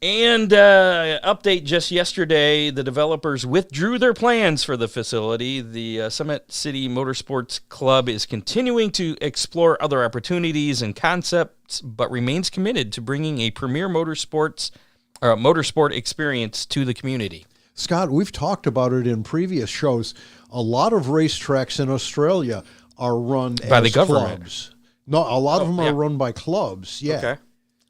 And update just yesterday, the developers withdrew their plans for the facility. The Summit City Motorsports Club is continuing to explore other opportunities and concepts, but remains committed to bringing a premier motorsport experience to the community. Scott, we've talked about it in previous shows. A lot of racetracks in Australia are run by the government. Clubs. No, a lot of them are run by clubs. Yeah. Okay.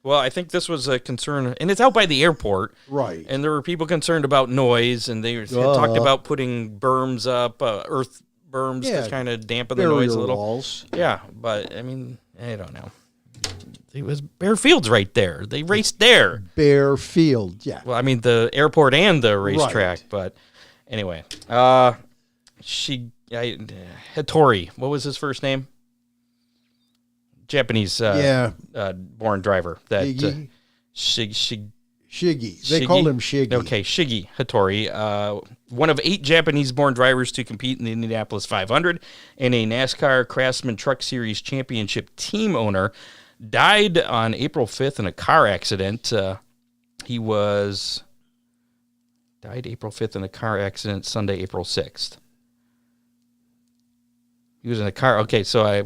Well, I think this was a concern, and it's out by the airport. Right. And there were people concerned about noise, and they talked about putting berms up, earth berms to kind of dampen the noise a little. Walls. Yeah, but, I mean, I don't know. It was bare fields right there. They raced there. Bare field, yeah. Well, I mean, the airport and the racetrack, but anyway. Hattori, what was his first name? Japanese born driver. That Shiggy. They called him Shiggy. Okay, Shiggy Hattori, one of 8 Japanese-born drivers to compete in the Indianapolis 500 and a NASCAR Craftsman Truck Series Championship team owner, died on April 5th in a car accident. He died April 5th in a car accident Sunday, April 6th. He was in a car. Okay, so I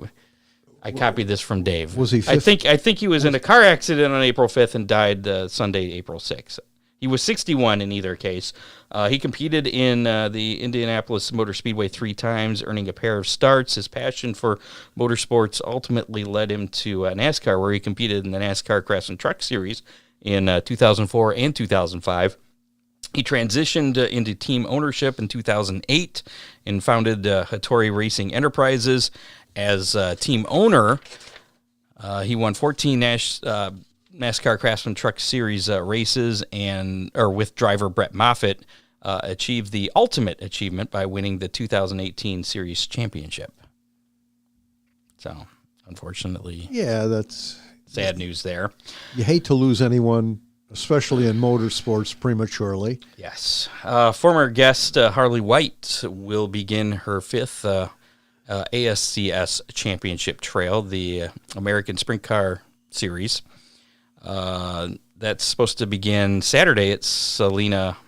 copied this from Dave. Was he? I think he was in a car accident on April 5th and died Sunday, April 6th. He was 61 in either case. He competed in the Indianapolis Motor Speedway 3 times, earning a pair of starts. His passion for motorsports ultimately led him to NASCAR, where he competed in the NASCAR Craftsman Truck Series in 2004 and 2005. He transitioned into team ownership in 2008 and founded Hattori Racing Enterprises. As team owner, he won 14 NASCAR Craftsman Truck Series races, with driver Brett Moffitt, achieved the ultimate achievement by winning the 2018 Series Championship. So, unfortunately, that's sad news there. You hate to lose anyone, especially in motorsports, prematurely. Yes. Former guest Harley White will begin her 5th AFCS Championship Trail, the American Sprint Car Series. That's supposed to begin Saturday at Salina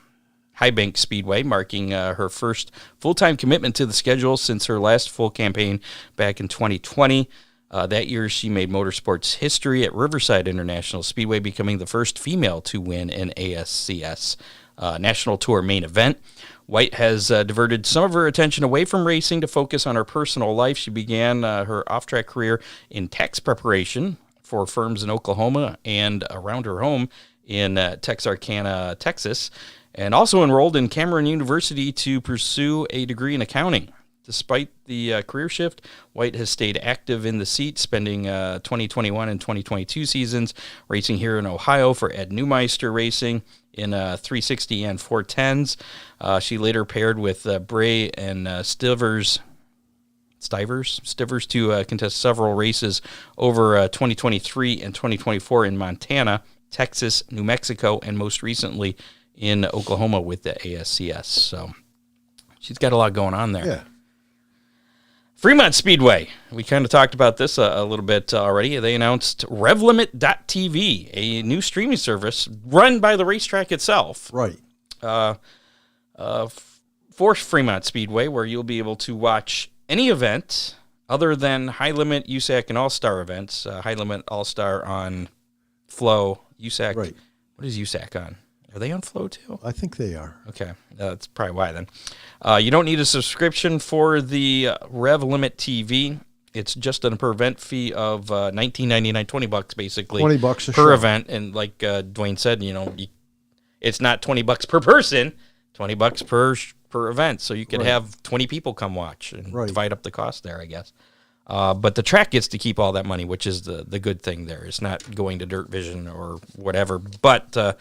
Highbank Speedway, marking her first full-time commitment to the schedule since her last full campaign back in 2020. That year, she made motorsports history at Riverside International Speedway, becoming the first female to win an AFCS National Tour main event. White has diverted some of her attention away from racing to focus on her personal life. She began her off-track career in tax preparation for firms in Oklahoma and around her home in Texarkana, Texas, and also enrolled in Cameron University to pursue a degree in accounting. Despite the career shift, White has stayed active in the seat, spending 2021 and 2022 seasons racing here in Ohio for Ed Neumeister Racing in 360 and 410s. She later paired with Bray and Stivers to contest several races over 2023 and 2024 in Montana, Texas, New Mexico, and most recently in Oklahoma with the AFCS. So she's got a lot going on there. Yeah. Fremont Speedway. We kind of talked about this a little bit already. They announced RevLimit.tv, a new streaming service run by the racetrack itself. Right. For Fremont Speedway, where you'll be able to watch any event other than High Limit, USAC, and All-Star events. High Limit, All-Star on Flow, USAC. Right. What is USAC on? Are they on Flow too? I think they are. Okay. That's probably why then. You don't need a subscription for the Rev Limit TV. It's just a per event fee of $19.99, $20 basically. $20 per event. And like Dwayne said, it's not $20 per person. $20 per event, so you could have 20 people come watch and divide up the cost there, I guess. But the track gets to keep all that money, which is the good thing there. It's not going to Dirt Vision or whatever. But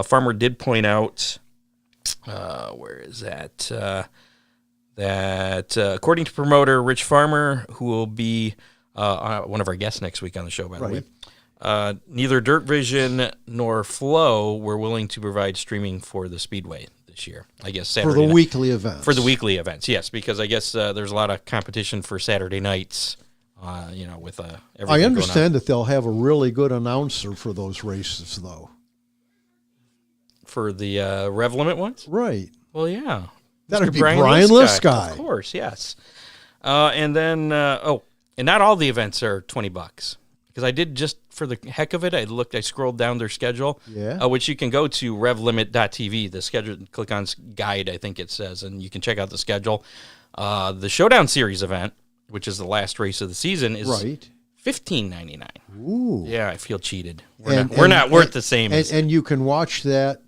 Farmer did point out, where is that? That according to promoter Rich Farmer, who will be one of our guests next week on the show, by the way, neither Dirt Vision nor Flow were willing to provide streaming for the Speedway this year. I guess Saturday for the night. weekly events. For the weekly events, yes, because I guess there's a lot of competition for Saturday nights. With everything I understand going on. that they'll have a really good announcer for those races, though. For the Rev Limit ones, right? Well, yeah, that'd be Brian Lisky, of course, yes. And then, and not all the events are $20. Because I did, just for the heck of it, I scrolled down their schedule, which you can go to revlimit.tv, the schedule, click on guide, I think it says, and you can check out the schedule. The Showdown Series event, which is the last race of the season, is $15.99. Ooh. Yeah, I feel cheated. We're not worth the same. And you can watch that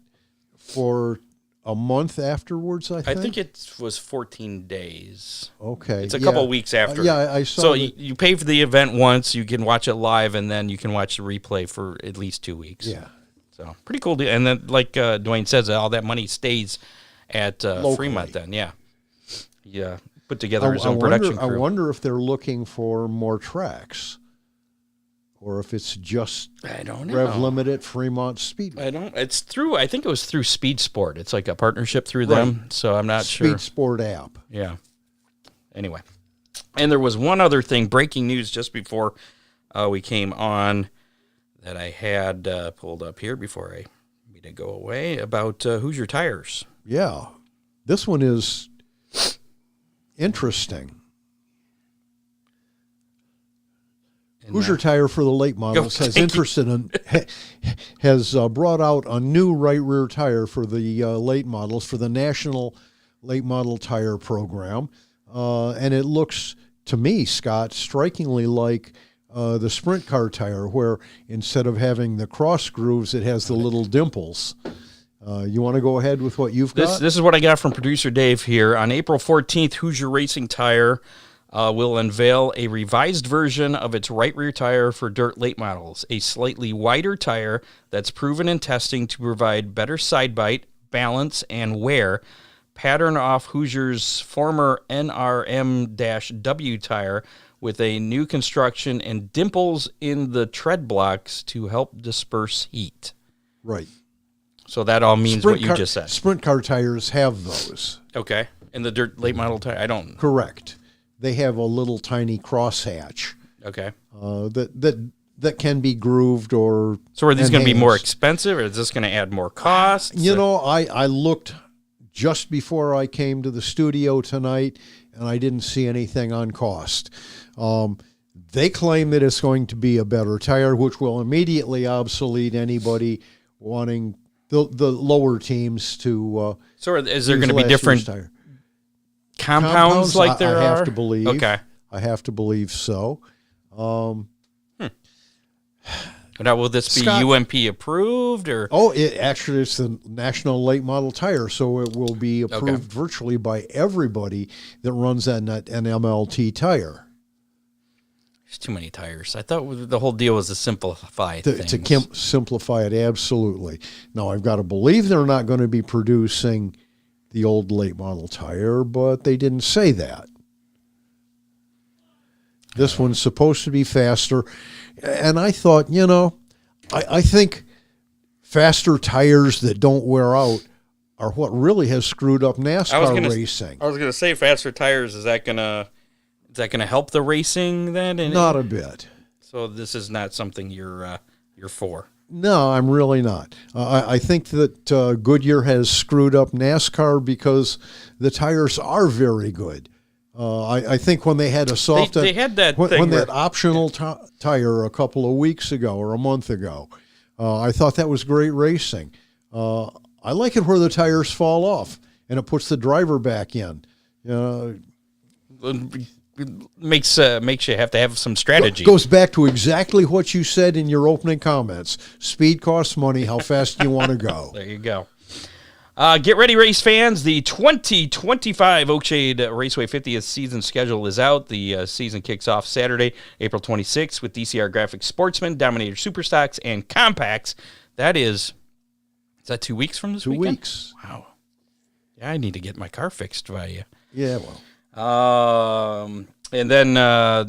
for a month afterwards, I think? I think it was 14 days. Okay. It's a couple of weeks after. I saw. So you pay for the event once, you can watch it live, and then you can watch the replay for at least 2 weeks. Yeah. So pretty cool deal. And then, like Duane says, all that money stays at Fremont then. Yeah. Yeah. Put together his own production crew. I wonder if they're looking for more tracks. Or if it's just I don't know. Rev Limit at Fremont Speedway. It's through, I think it was through Speed Sport. It's like a partnership through them, so I'm not sure. Speed Sport app. Yeah. Anyway. And there was one other thing, breaking news just before we came on that I had pulled up here before I made it go away about Hoosier Tires. Yeah. This one is interesting. Hoosier Tire for the late models has brought out a new right rear tire for the late models for the National Late Model Tire Program, and it looks to me, Scott, strikingly like the sprint car tire, where instead of having the cross grooves, it has the little dimples. You want to go ahead with what you've got? This is what I got from producer Dave here. On April 14th, Hoosier Racing Tire will unveil a revised version of its right rear tire for dirt late models, a slightly wider tire that's proven in testing to provide better side bite, balance, and wear, pattern off Hoosier's former NRM-W tire with a new construction and dimples in the tread blocks to help disperse heat. Right. So that all means what you just said. Sprint car tires have those. Okay. And the dirt late model tire, I don't. Correct. They have a little tiny crosshatch. Okay. That can be grooved or. So are these going to be more expensive, or is this going to add more cost? You know, I looked just before I came to the studio tonight, and I didn't see anything on cost. They claim that it's going to be a better tire, which will immediately obsolete anybody wanting the lower teams to. So is there going to be different compounds like there are? I have to believe. Okay. I have to believe so. Now, will this be Scott, UMP approved or? Oh, it's the National Late Model Tire, so it will be approved virtually by everybody that runs an MLT tire. There's too many tires. I thought the whole deal was to simplify things. To simplify it, absolutely. Now, I've got to believe they're not going to be producing the old late model tire, but they didn't say that. This one's supposed to be faster. And I thought, I think faster tires that don't wear out are what really has screwed up NASCAR racing. I was going to say faster tires. Is that going to help the racing then? Not a bit. So this is not something you're for. No, I'm really not. I think that Goodyear has screwed up NASCAR because the tires are very good. I think when they had a soft, they had that when that optional tire a couple of weeks ago or a month ago, I thought that was great racing. I like it where the tires fall off and it puts the driver back in. Makes you have to have some strategy. Goes back to exactly what you said in your opening comments. Speed costs money. How fast do you want to go? There you go. Get ready, race fans. The 2025 Oakshade Raceway 50th season schedule is out. The season kicks off Saturday, April 26th with DCR Graphics Sportsman, Dominator Superstocks, and Compacts. Is that 2 weeks from this weekend? 2 weeks. Wow. Yeah, I need to get my car fixed by you. Yeah, well. And then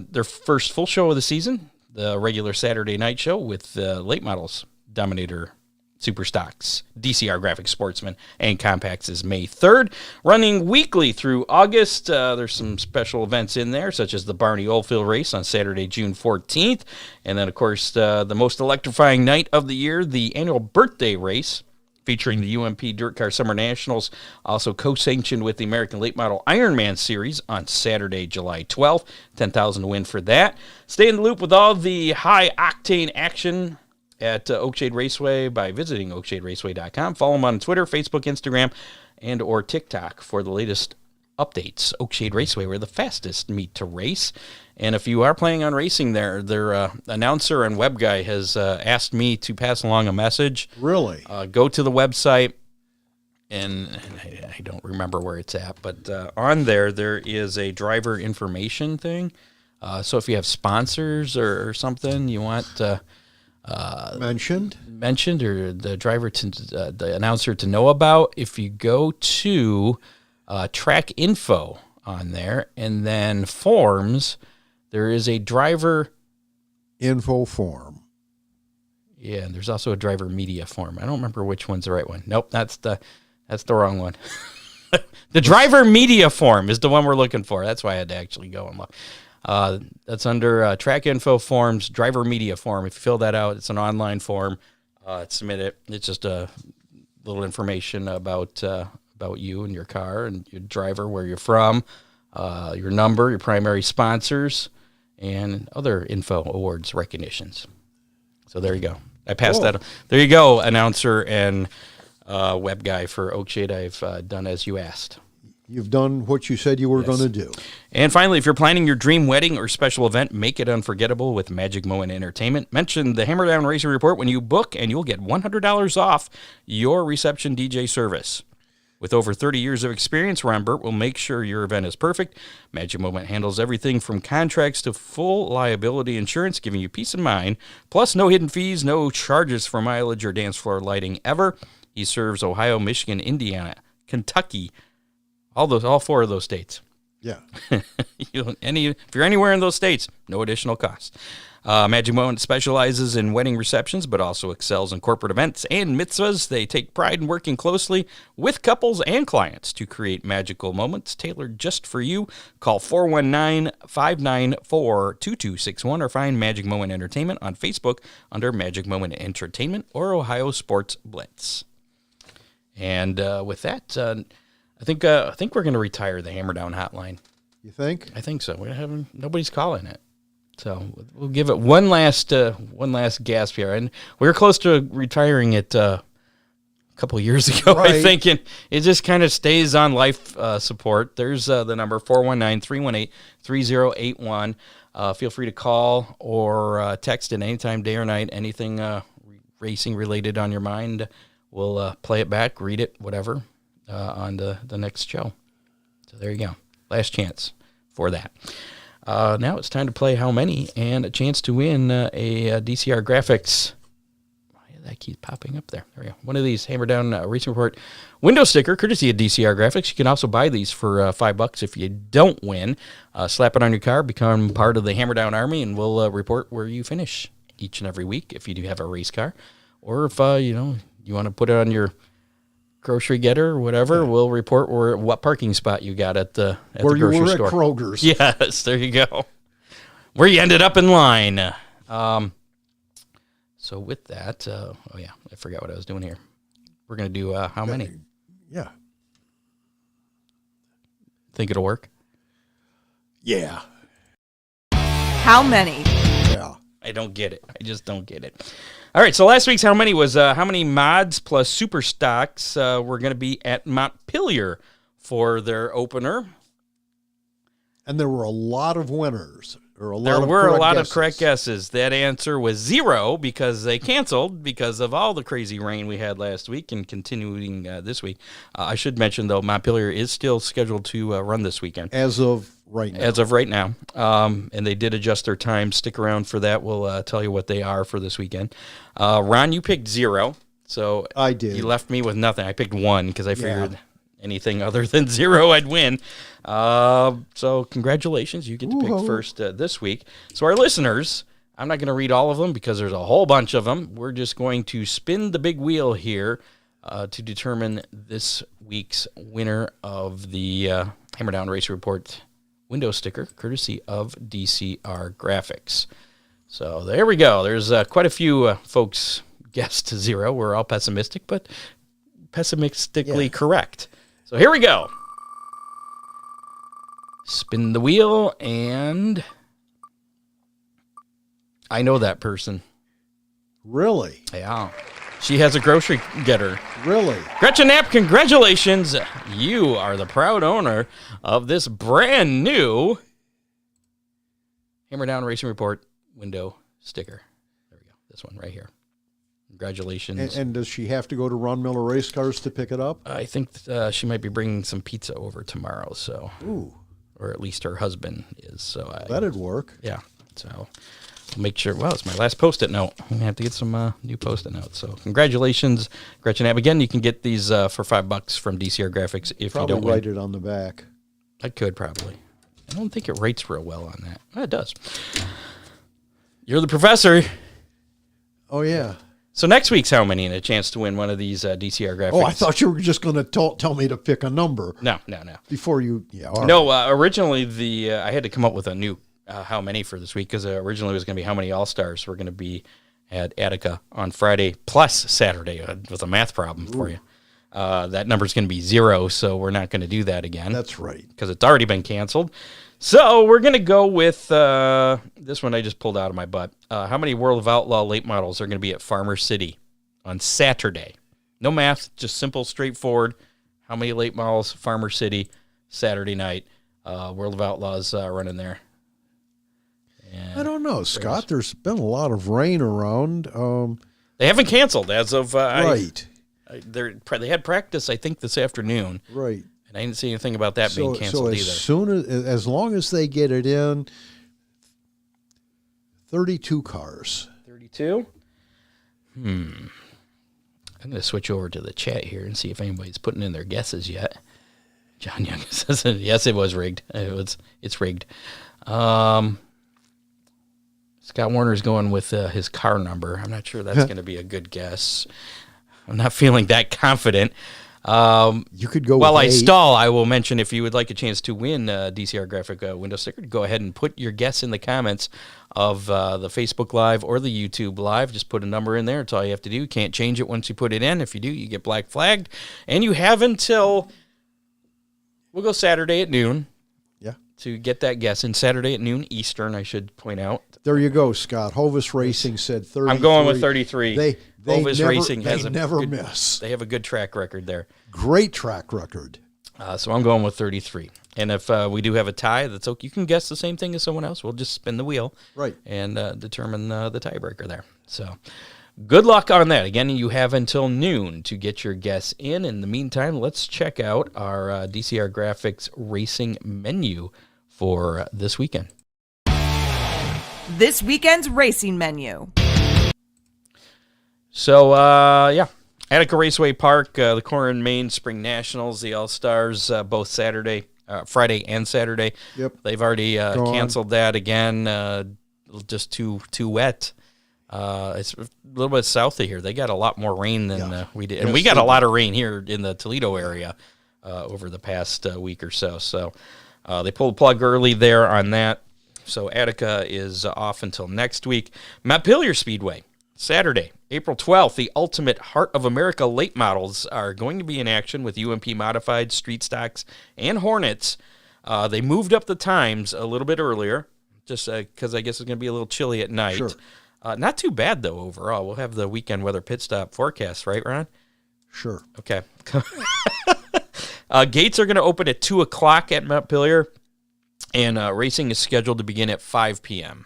their first full show of the season, the regular Saturday night show with late models, Dominator Superstocks, DCR Graphics Sportsman, and Compacts is May 3rd. Running weekly through August, there's some special events in there, such as the Barney Oldfield race on Saturday, June 14th. And then, of course, the most electrifying night of the year, the annual birthday race, featuring the UMP Dirt Car Summer Nationals, also co-sanctioned with the American Late Model Ironman Series on Saturday, July 12th. 10,000 to win for that. Stay in the loop with all the high-octane action at Oakshade Raceway by visiting oakshaderaceway.com. Follow them on Twitter, Facebook, Instagram, and or TikTok for the latest updates. Oakshade Raceway, where the fastest meet to race. And if you are planning on racing there, their announcer and web guy has asked me to pass along a message. Really? Go to the website, and I don't remember where it's at, but on there is a driver information thing. So if you have sponsors or something you want mentioned or the driver the announcer to know about, if you go to track info on there and then forms, there is a driver info form. Yeah, and there's also a driver media form. I don't remember which one's the right one. Nope, that's the wrong one. The driver media form is the one we're looking for. That's why I had to actually go and look. That's under track info forms, driver media form. If you fill that out, it's an online form. Submit it. It's just a little information about you and your car and your driver, where you're from, your number, your primary sponsors, and other info, awards, recognitions. So there you go. I passed that. There you go, announcer and web guy for Oakshade. I've done as you asked. You've done what you said you were going to do. And finally, if you're planning your dream wedding or special event, make it unforgettable with Magic Moment Entertainment. Mention the Hammer Down Racing Report when you book, and you'll get $100 off your reception DJ service. With over 30 years of experience, Ron Burt will make sure your event is perfect. Magic Moment handles everything from contracts to full liability insurance, giving you peace of mind. Plus, no hidden fees, no charges for mileage or dance floor lighting ever. He serves Ohio, Michigan, Indiana, Kentucky, all four of those states. Yeah. If you're anywhere in those states, no additional costs. Magic Moment specializes in wedding receptions, but also excels in corporate events and mitzvahs. They take pride in working closely with couples and clients to create magical moments tailored just for you. Call 419-594-2261 or find Magic Moment Entertainment on Facebook under Magic Moment Entertainment or Ohio Sports Blitz. And with that, I think we're going to retire the Hammer Down Hotline. You think? I think so. Nobody's calling it, so we'll give it one last gasp here. And we were close to retiring it a couple of years ago, right. I think, and it just kind of stays on life support. There's the number 419-318-3081. Feel free to call or text it anytime, day or night. Anything racing related on your mind, we'll play it back, read it, whatever. On the next show. So there you go. Last chance for that. Now it's time to play How Many and a chance to win a DCR Graphics. That keeps popping up there. There we go. One of these Hammer Down Racing Report window sticker, courtesy of DCR Graphics. You can also buy these for $5 if you don't win. Slap it on your car, become part of the Hammer Down Army, and we'll report where you finish each and every week if you do have a race car. Or if you want to put it on your grocery getter or whatever, we'll report what parking spot you got at the grocery store. Where you were at Kroger's. Yes, there you go. Where you ended up in line. So with that, I forgot what I was doing here. We're going to do How Many? Yeah. Think it'll work? Yeah. How many? Yeah. I don't get it. I just don't get it. All right, so last week's How Many was how many mods plus super stocks were going to be at Montpelier for their opener. And there were a lot of winners. or a lot There of were a correct lot guesses. of correct guesses. That answer was 0 because they canceled because of all the crazy rain we had last week and continuing this week. I should mention, though, Montpelier is still scheduled to run this weekend. As of right now. As of right now. And they did adjust their time. Stick around for that. We'll tell you what they are for this weekend. Ron, you picked 0. So I did. You left me with nothing. I picked 1 because I figured anything other than 0 I'd win. So congratulations. You get to pick first this week. So our listeners, I'm not going to read all of them because there's a whole bunch of them. We're just going to spin the big wheel here to determine this week's winner of the Hammer Down Race Report window sticker, courtesy of DCR Graphics. So there we go. There's quite a few folks guessed 0. We're all pessimistic, but pessimistically correct. So here we go. Spin the wheel, and I know that person. Really? Yeah. She has a grocery getter. Really? Gretchen Knapp, congratulations. You are the proud owner of this brand new Hammer Down Racing Report window sticker. There we go. This one right here. Congratulations. And does she have to go to Ron Miller Race Cars to pick it up? I think she might be bringing some pizza over tomorrow, so. Ooh. Or at least her husband is. So that'd work. Yeah. So I'll make sure. Well, it's my last Post-it note. I'm going to have to get some new Post-it notes. So congratulations, Gretchen Knapp. Again, you can get these for $5 from DCR Graphics if probably you don't write it on the back. I could probably. I don't think it rates real well on that. Oh, it does. You're the professor. Oh, yeah. So next week's how many and a chance to win one of these DCR Graphics? Oh, I thought you were just going to tell me to pick a number. No. Before you, Originally I had to come up with a new how many for this week because originally it was going to be how many All-Stars were going to be at Attica on Friday plus Saturday with a math problem for you. That number's going to be 0, so we're not going to do that again. That's right. Because it's already been canceled. So we're going to go with this one I just pulled out of my butt. How many World of Outlaw late models are going to be at Farmer City on Saturday? No math, just simple, straightforward. How many late models, Farmer City, Saturday night? World of Outlaws running there. And I don't know, Scott. There's been a lot of rain around. They haven't canceled as of... right. They had practice, I think, this afternoon. Right. And I didn't see anything about that being canceled either. As long as they get it in, 32 cars. 32? I'm going to switch over to the chat here and see if anybody's putting in their guesses yet. John Young says, yes, it was rigged. It's rigged. Scott Warner's going with his car number. I'm not sure that's going to be a good guess. I'm not feeling that confident. You could go while with I 8. stall, I will mention if you would like a chance to win a DCR graphic window sticker, go ahead and put your guess in the comments of the Facebook Live or the YouTube Live. Just put a number in there. That's all you have to do. You can't change it once you put it in. If you do, you get black flagged. And you have until, we'll go Saturday at noon. Yeah. To get that guess in. Saturday at noon Eastern, I should point out. There you go, Scott. Hovis Racing said 33. I'm going with 33. Hovis Racing has a never good, miss. They have a good track record there. Great track record. So I'm going with 33. And if we do have a tie, that's okay. You can guess the same thing as someone else. We'll just spin the wheel, right, and determine the tiebreaker there. So good luck on that. Again, you have until noon to get your guess in. In the meantime, let's check out our DCR Graphics racing menu for this weekend. This weekend's racing menu. So, Attica Raceway Park, the Corrin Main Spring Nationals, the All-Stars, both Friday and Saturday. Yep. They've already canceled that again, just too wet. It's a little bit south of here. They got a lot more rain than we did. And we got a lot of rain here in the Toledo area over the past week or so. So they pulled the plug early there on that. So Attica is off until next week. Montpelier Speedway, Saturday, April 12th, the Ultimate Heart of America late models are going to be in action with UMP Modified, Street Stocks, and Hornets. They moved up the times a little bit earlier, just because I guess it's going to be a little chilly at night. Sure. Not too bad, though, overall. We'll have the weekend weather pit stop forecast, right, Ron? Sure. Okay. Gates are going to open at 2 o'clock at Montpelier. And racing is scheduled to begin at 5 p.m.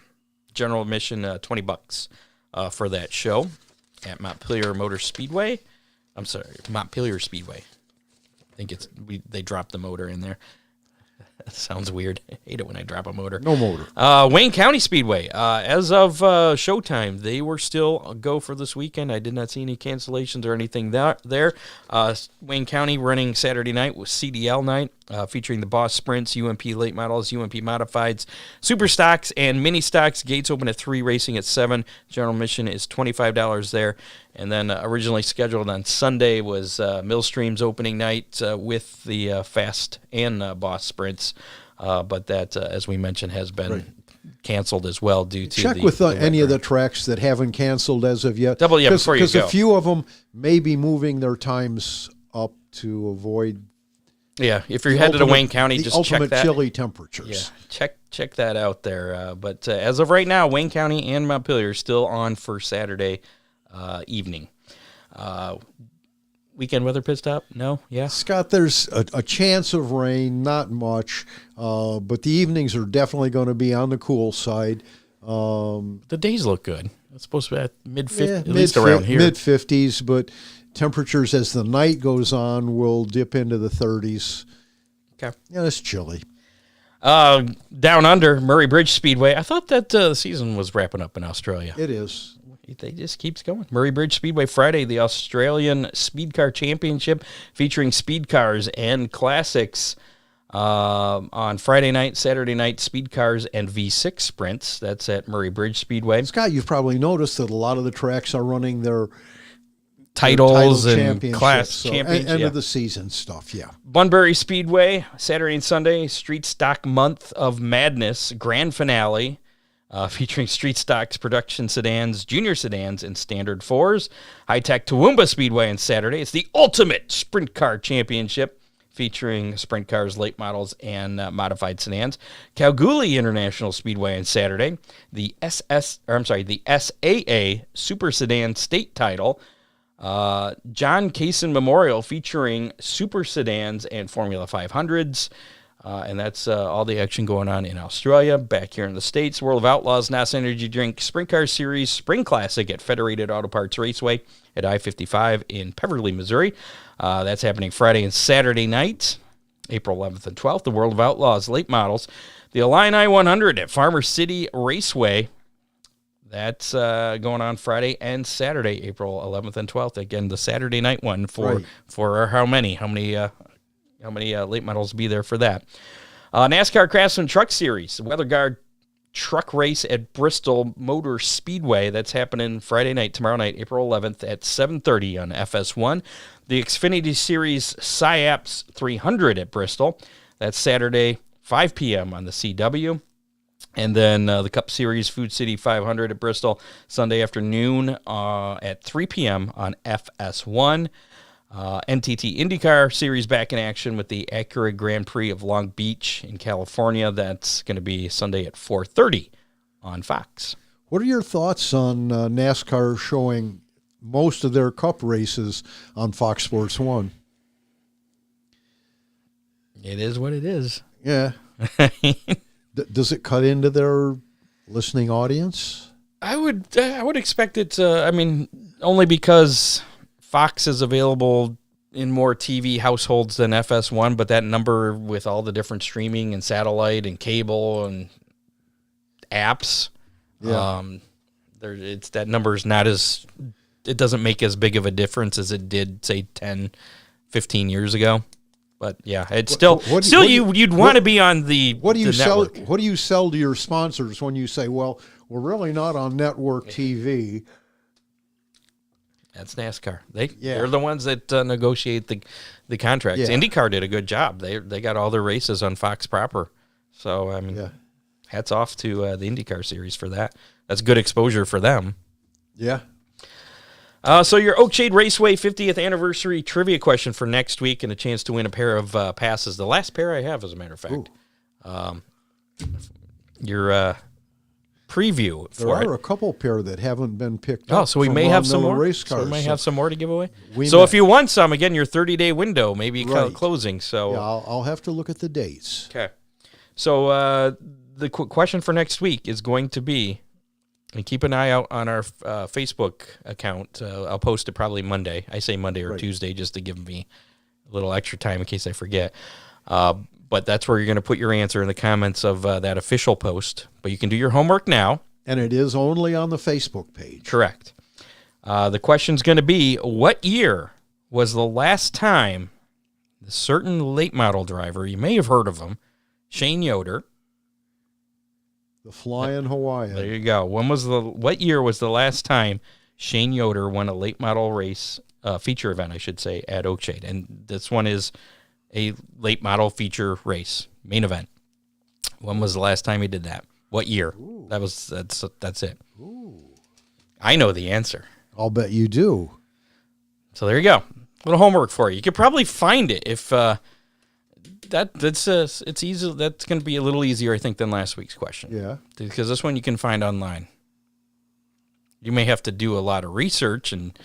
General admission, $20 for that show at Montpelier Motor Speedway. I'm sorry, Montpelier Speedway. I think they dropped the motor in there. That sounds weird. I hate it when I drop a motor. No motor. Wayne County Speedway. As of showtime, they were still a go for this weekend. I did not see any cancellations or anything there. Wayne County running Saturday night was CDL night, featuring the Boss Sprints, UMP Late Models, UMP Modifieds, Super Stocks, and Mini Stocks. Gates open at 3, racing at 7. General admission is $25 there. And then originally scheduled on Sunday was Millstream's opening night with the Fast and Boss Sprints. But that, as we mentioned, has been canceled as well due to Check with any of the tracks that haven't canceled as of yet. Before you go. Because a few of them may be moving their times up to avoid. Yeah, if you're headed to Wayne County, just check that. Ultimate chilly temperatures. Yeah, check that out there. But as of right now, Wayne County and Montpelier are still on for Saturday evening. Weekend weather pit stop? No? Yeah? Scott, there's a chance of rain, not much, but the evenings are definitely going to be on the cool side. The days look good. It's supposed to be at mid-50s, at least around here. Mid-50s, but temperatures as the night goes on will dip into the 30s. Okay. Yeah, it's chilly. Down under, Murray Bridge Speedway. I thought that the season was wrapping up in Australia. It is. They just keeps going. Murray Bridge Speedway Friday, the Australian Speed Car Championship featuring speed cars and classics on Friday night, Saturday night, speed cars and V6 sprints. That's at Murray Bridge Speedway. Scott, you've probably noticed that a lot of the tracks are running their titles and class championships. End of the season stuff, yeah. Bunbury Speedway, Saturday and Sunday, Street Stock Month of Madness, grand finale. Featuring street stocks, production sedans, junior sedans, and standard 4s. High-tech Toowoomba Speedway on Saturday. It's the ultimate sprint car championship featuring sprint cars, late models, and modified sedans. Cogley International Speedway on Saturday. The SAA Super Sedan State Title. John Kaysen Memorial featuring super sedans and Formula 500s. And that's all the action going on in Australia. Back here in the States, World of Outlaws, NAS Energy Drink Sprint Car Series Spring Classic at Federated Auto Parts Raceway at I-55 in Peverly, Missouri. That's happening Friday and Saturday night, April 11th and 12th. The World of Outlaws Late Models. The Illini 100 at Farmer City Raceway. That's going on Friday and Saturday, April 11th and 12th. Again, the Saturday night one for how many? How many late models will be there for that? NASCAR Craftsman Truck Series, Weather Guard Truck Race at Bristol Motor Speedway. That's happening Friday night, tomorrow night, April 11th at 7:30 on FS1. The Xfinity Series SciAps 300 at Bristol. That's Saturday, 5 p.m. on the CW. And then the Cup Series Food City 500 at Bristol, Sunday afternoon at 3 p.m. on FS1. NTT IndyCar Series back in action with the Acura Grand Prix of Long Beach in California. That's going to be Sunday at 4:30 on Fox. What are your thoughts on NASCAR showing most of their Cup races on Fox Sports 1? It is what it is. Yeah. Does it cut into their listening audience? I would expect it to. I mean, only because Fox is available in more TV households than FS1, but that number with all the different streaming and satellite and cable and apps, that number is not as, it doesn't make as big of a difference as it did, say, 10, 15 years ago. But yeah, it's you'd want to be on the network. What do you sell to your sponsors when you say, well, we're really not on network TV? That's NASCAR. They're the ones that negotiate the contracts. Yeah. IndyCar did a good job. They got all their races on Fox proper. So, I mean, hats off to the IndyCar series for that. That's good exposure for them. Yeah. So your Oakshade Raceway 50th anniversary trivia question for next week and a chance to win a pair of passes. The last pair I have, as a matter of fact. Your preview for there are a couple pair that haven't been picked up. Oh, so we may have some more race cars. So we may have some more to give away. If you want some, again, your 30-day window may be closing. So yeah, I'll have to look at the dates. Okay. So the question for next week is going to be, and keep an eye out on our Facebook account. I'll post it probably Monday. I say Monday or Tuesday just to give me a little extra time in case I forget. But that's where you're going to put your answer in the comments of that official post. But you can do your homework now. And it is only on the Facebook page. Correct. The question's going to be, what year was the last time the certain late model driver, you may have heard of him, Shane Yoder. The Flying Hawaiian. There you go. What year was the last time Shane Yoder won a late model race, feature event, I should say, at Oakshade? And this one is a late model feature race, main event. When was the last time he did that? What year? Ooh. That's it. Ooh. I know the answer. I'll bet you do. So there you go. A little homework for you. You could probably find it if it's easy. That's going to be a little easier, I think, than last week's question. Yeah. Because this one you can find online. You may have to do a lot of research and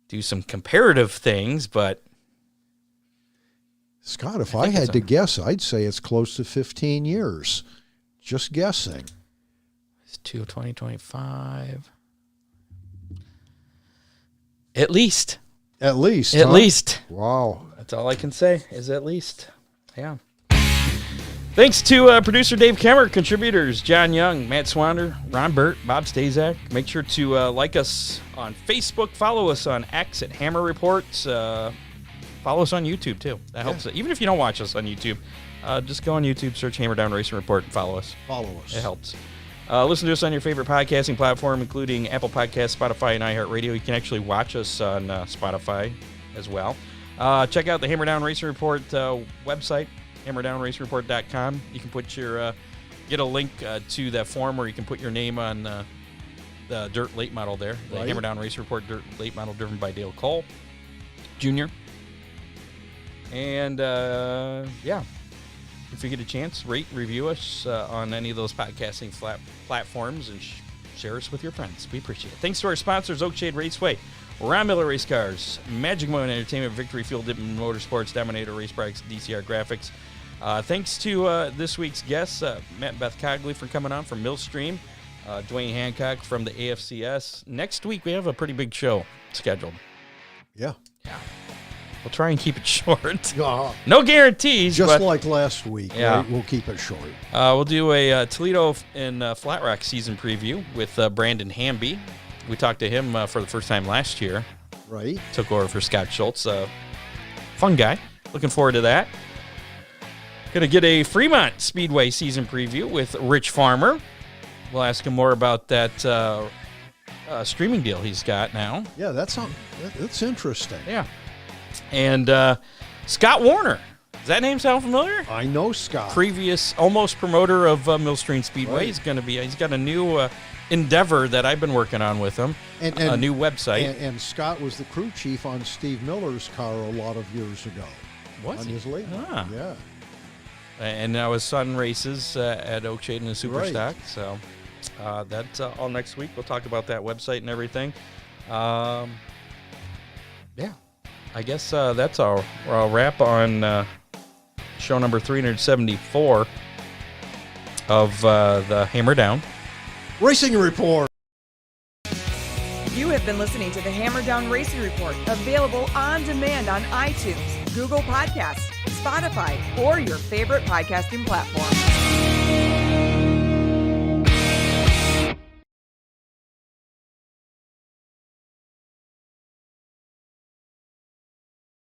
do some comparative things, but Scott, if I had to guess, I'd say it's close to 15 years. Just guessing. It's 2025. At least. At least. At least. Wow. That's all I can say is at least. Yeah. Thanks to producer Dave Kemmer, contributors John Young, Matt Swander, Ron Burt, Bob Stazak. Make sure to like us on Facebook. Follow us on X at Hammer Reports. Follow us on YouTube, too. That helps. Even if you don't watch us on YouTube, just go on YouTube, search Hammer Down Racing Report, and follow us. Follow us. It helps. Listen to us on your favorite podcasting platform, including Apple Podcasts, Spotify, and iHeartRadio. You can actually watch us on Spotify as well. Check out the Hammer Down Racing Report website, hammerdownracingreport.com. You can put your get a link to that form where you can put your name on the dirt late model there. The Hammer Down Racing Report dirt late model driven by Dale Cole Jr. And if you get a chance, rate, review us on any of those podcasting platforms and share us with your friends. We appreciate it. Thanks to our sponsors, Oakshade Raceway, Ron Miller Race Cars, Magic Moment Entertainment, Victory Field Dippin' Motorsports, Dominator Race Products, DCR Graphics. Thanks to this week's guests, Matt and Beth Cogley, for coming on from Millstream, Duance Hancock from the AFCS. Next week, we have a pretty big show scheduled. Yeah. We'll try and keep it short. No guarantees. Just like last week, right? We'll keep it short. We'll do a Toledo and Flat Rock season preview with Brandon Hamby. We talked to him for the first time last year. Right. Took over for Scott Schultz. Fun guy. Looking forward to that. Going to get a Fremont Speedway season preview with Rich Farmer. We'll ask him more about that streaming deal he's got now. Yeah, that's interesting. Yeah. And Scott Warner. Does that name sound familiar? I know Scott. Previous almost promoter of Millstream Speedway. Right. He's got a new endeavor that I've been working on with him. And a new website. And Scott was the crew chief on Steve Miller's car a lot of years ago. Was he? His late one. Yeah. And now his son races at Oakshade in the Superstock. Right. So that's all next week. We'll talk about that website and everything. Yeah. I guess that's our wrap on show number 374 of the Hammer Down Racing Report. You have been listening to the Hammer Down Racing Report, available on demand on iTunes, Google Podcasts, Spotify, or your favorite podcasting platform.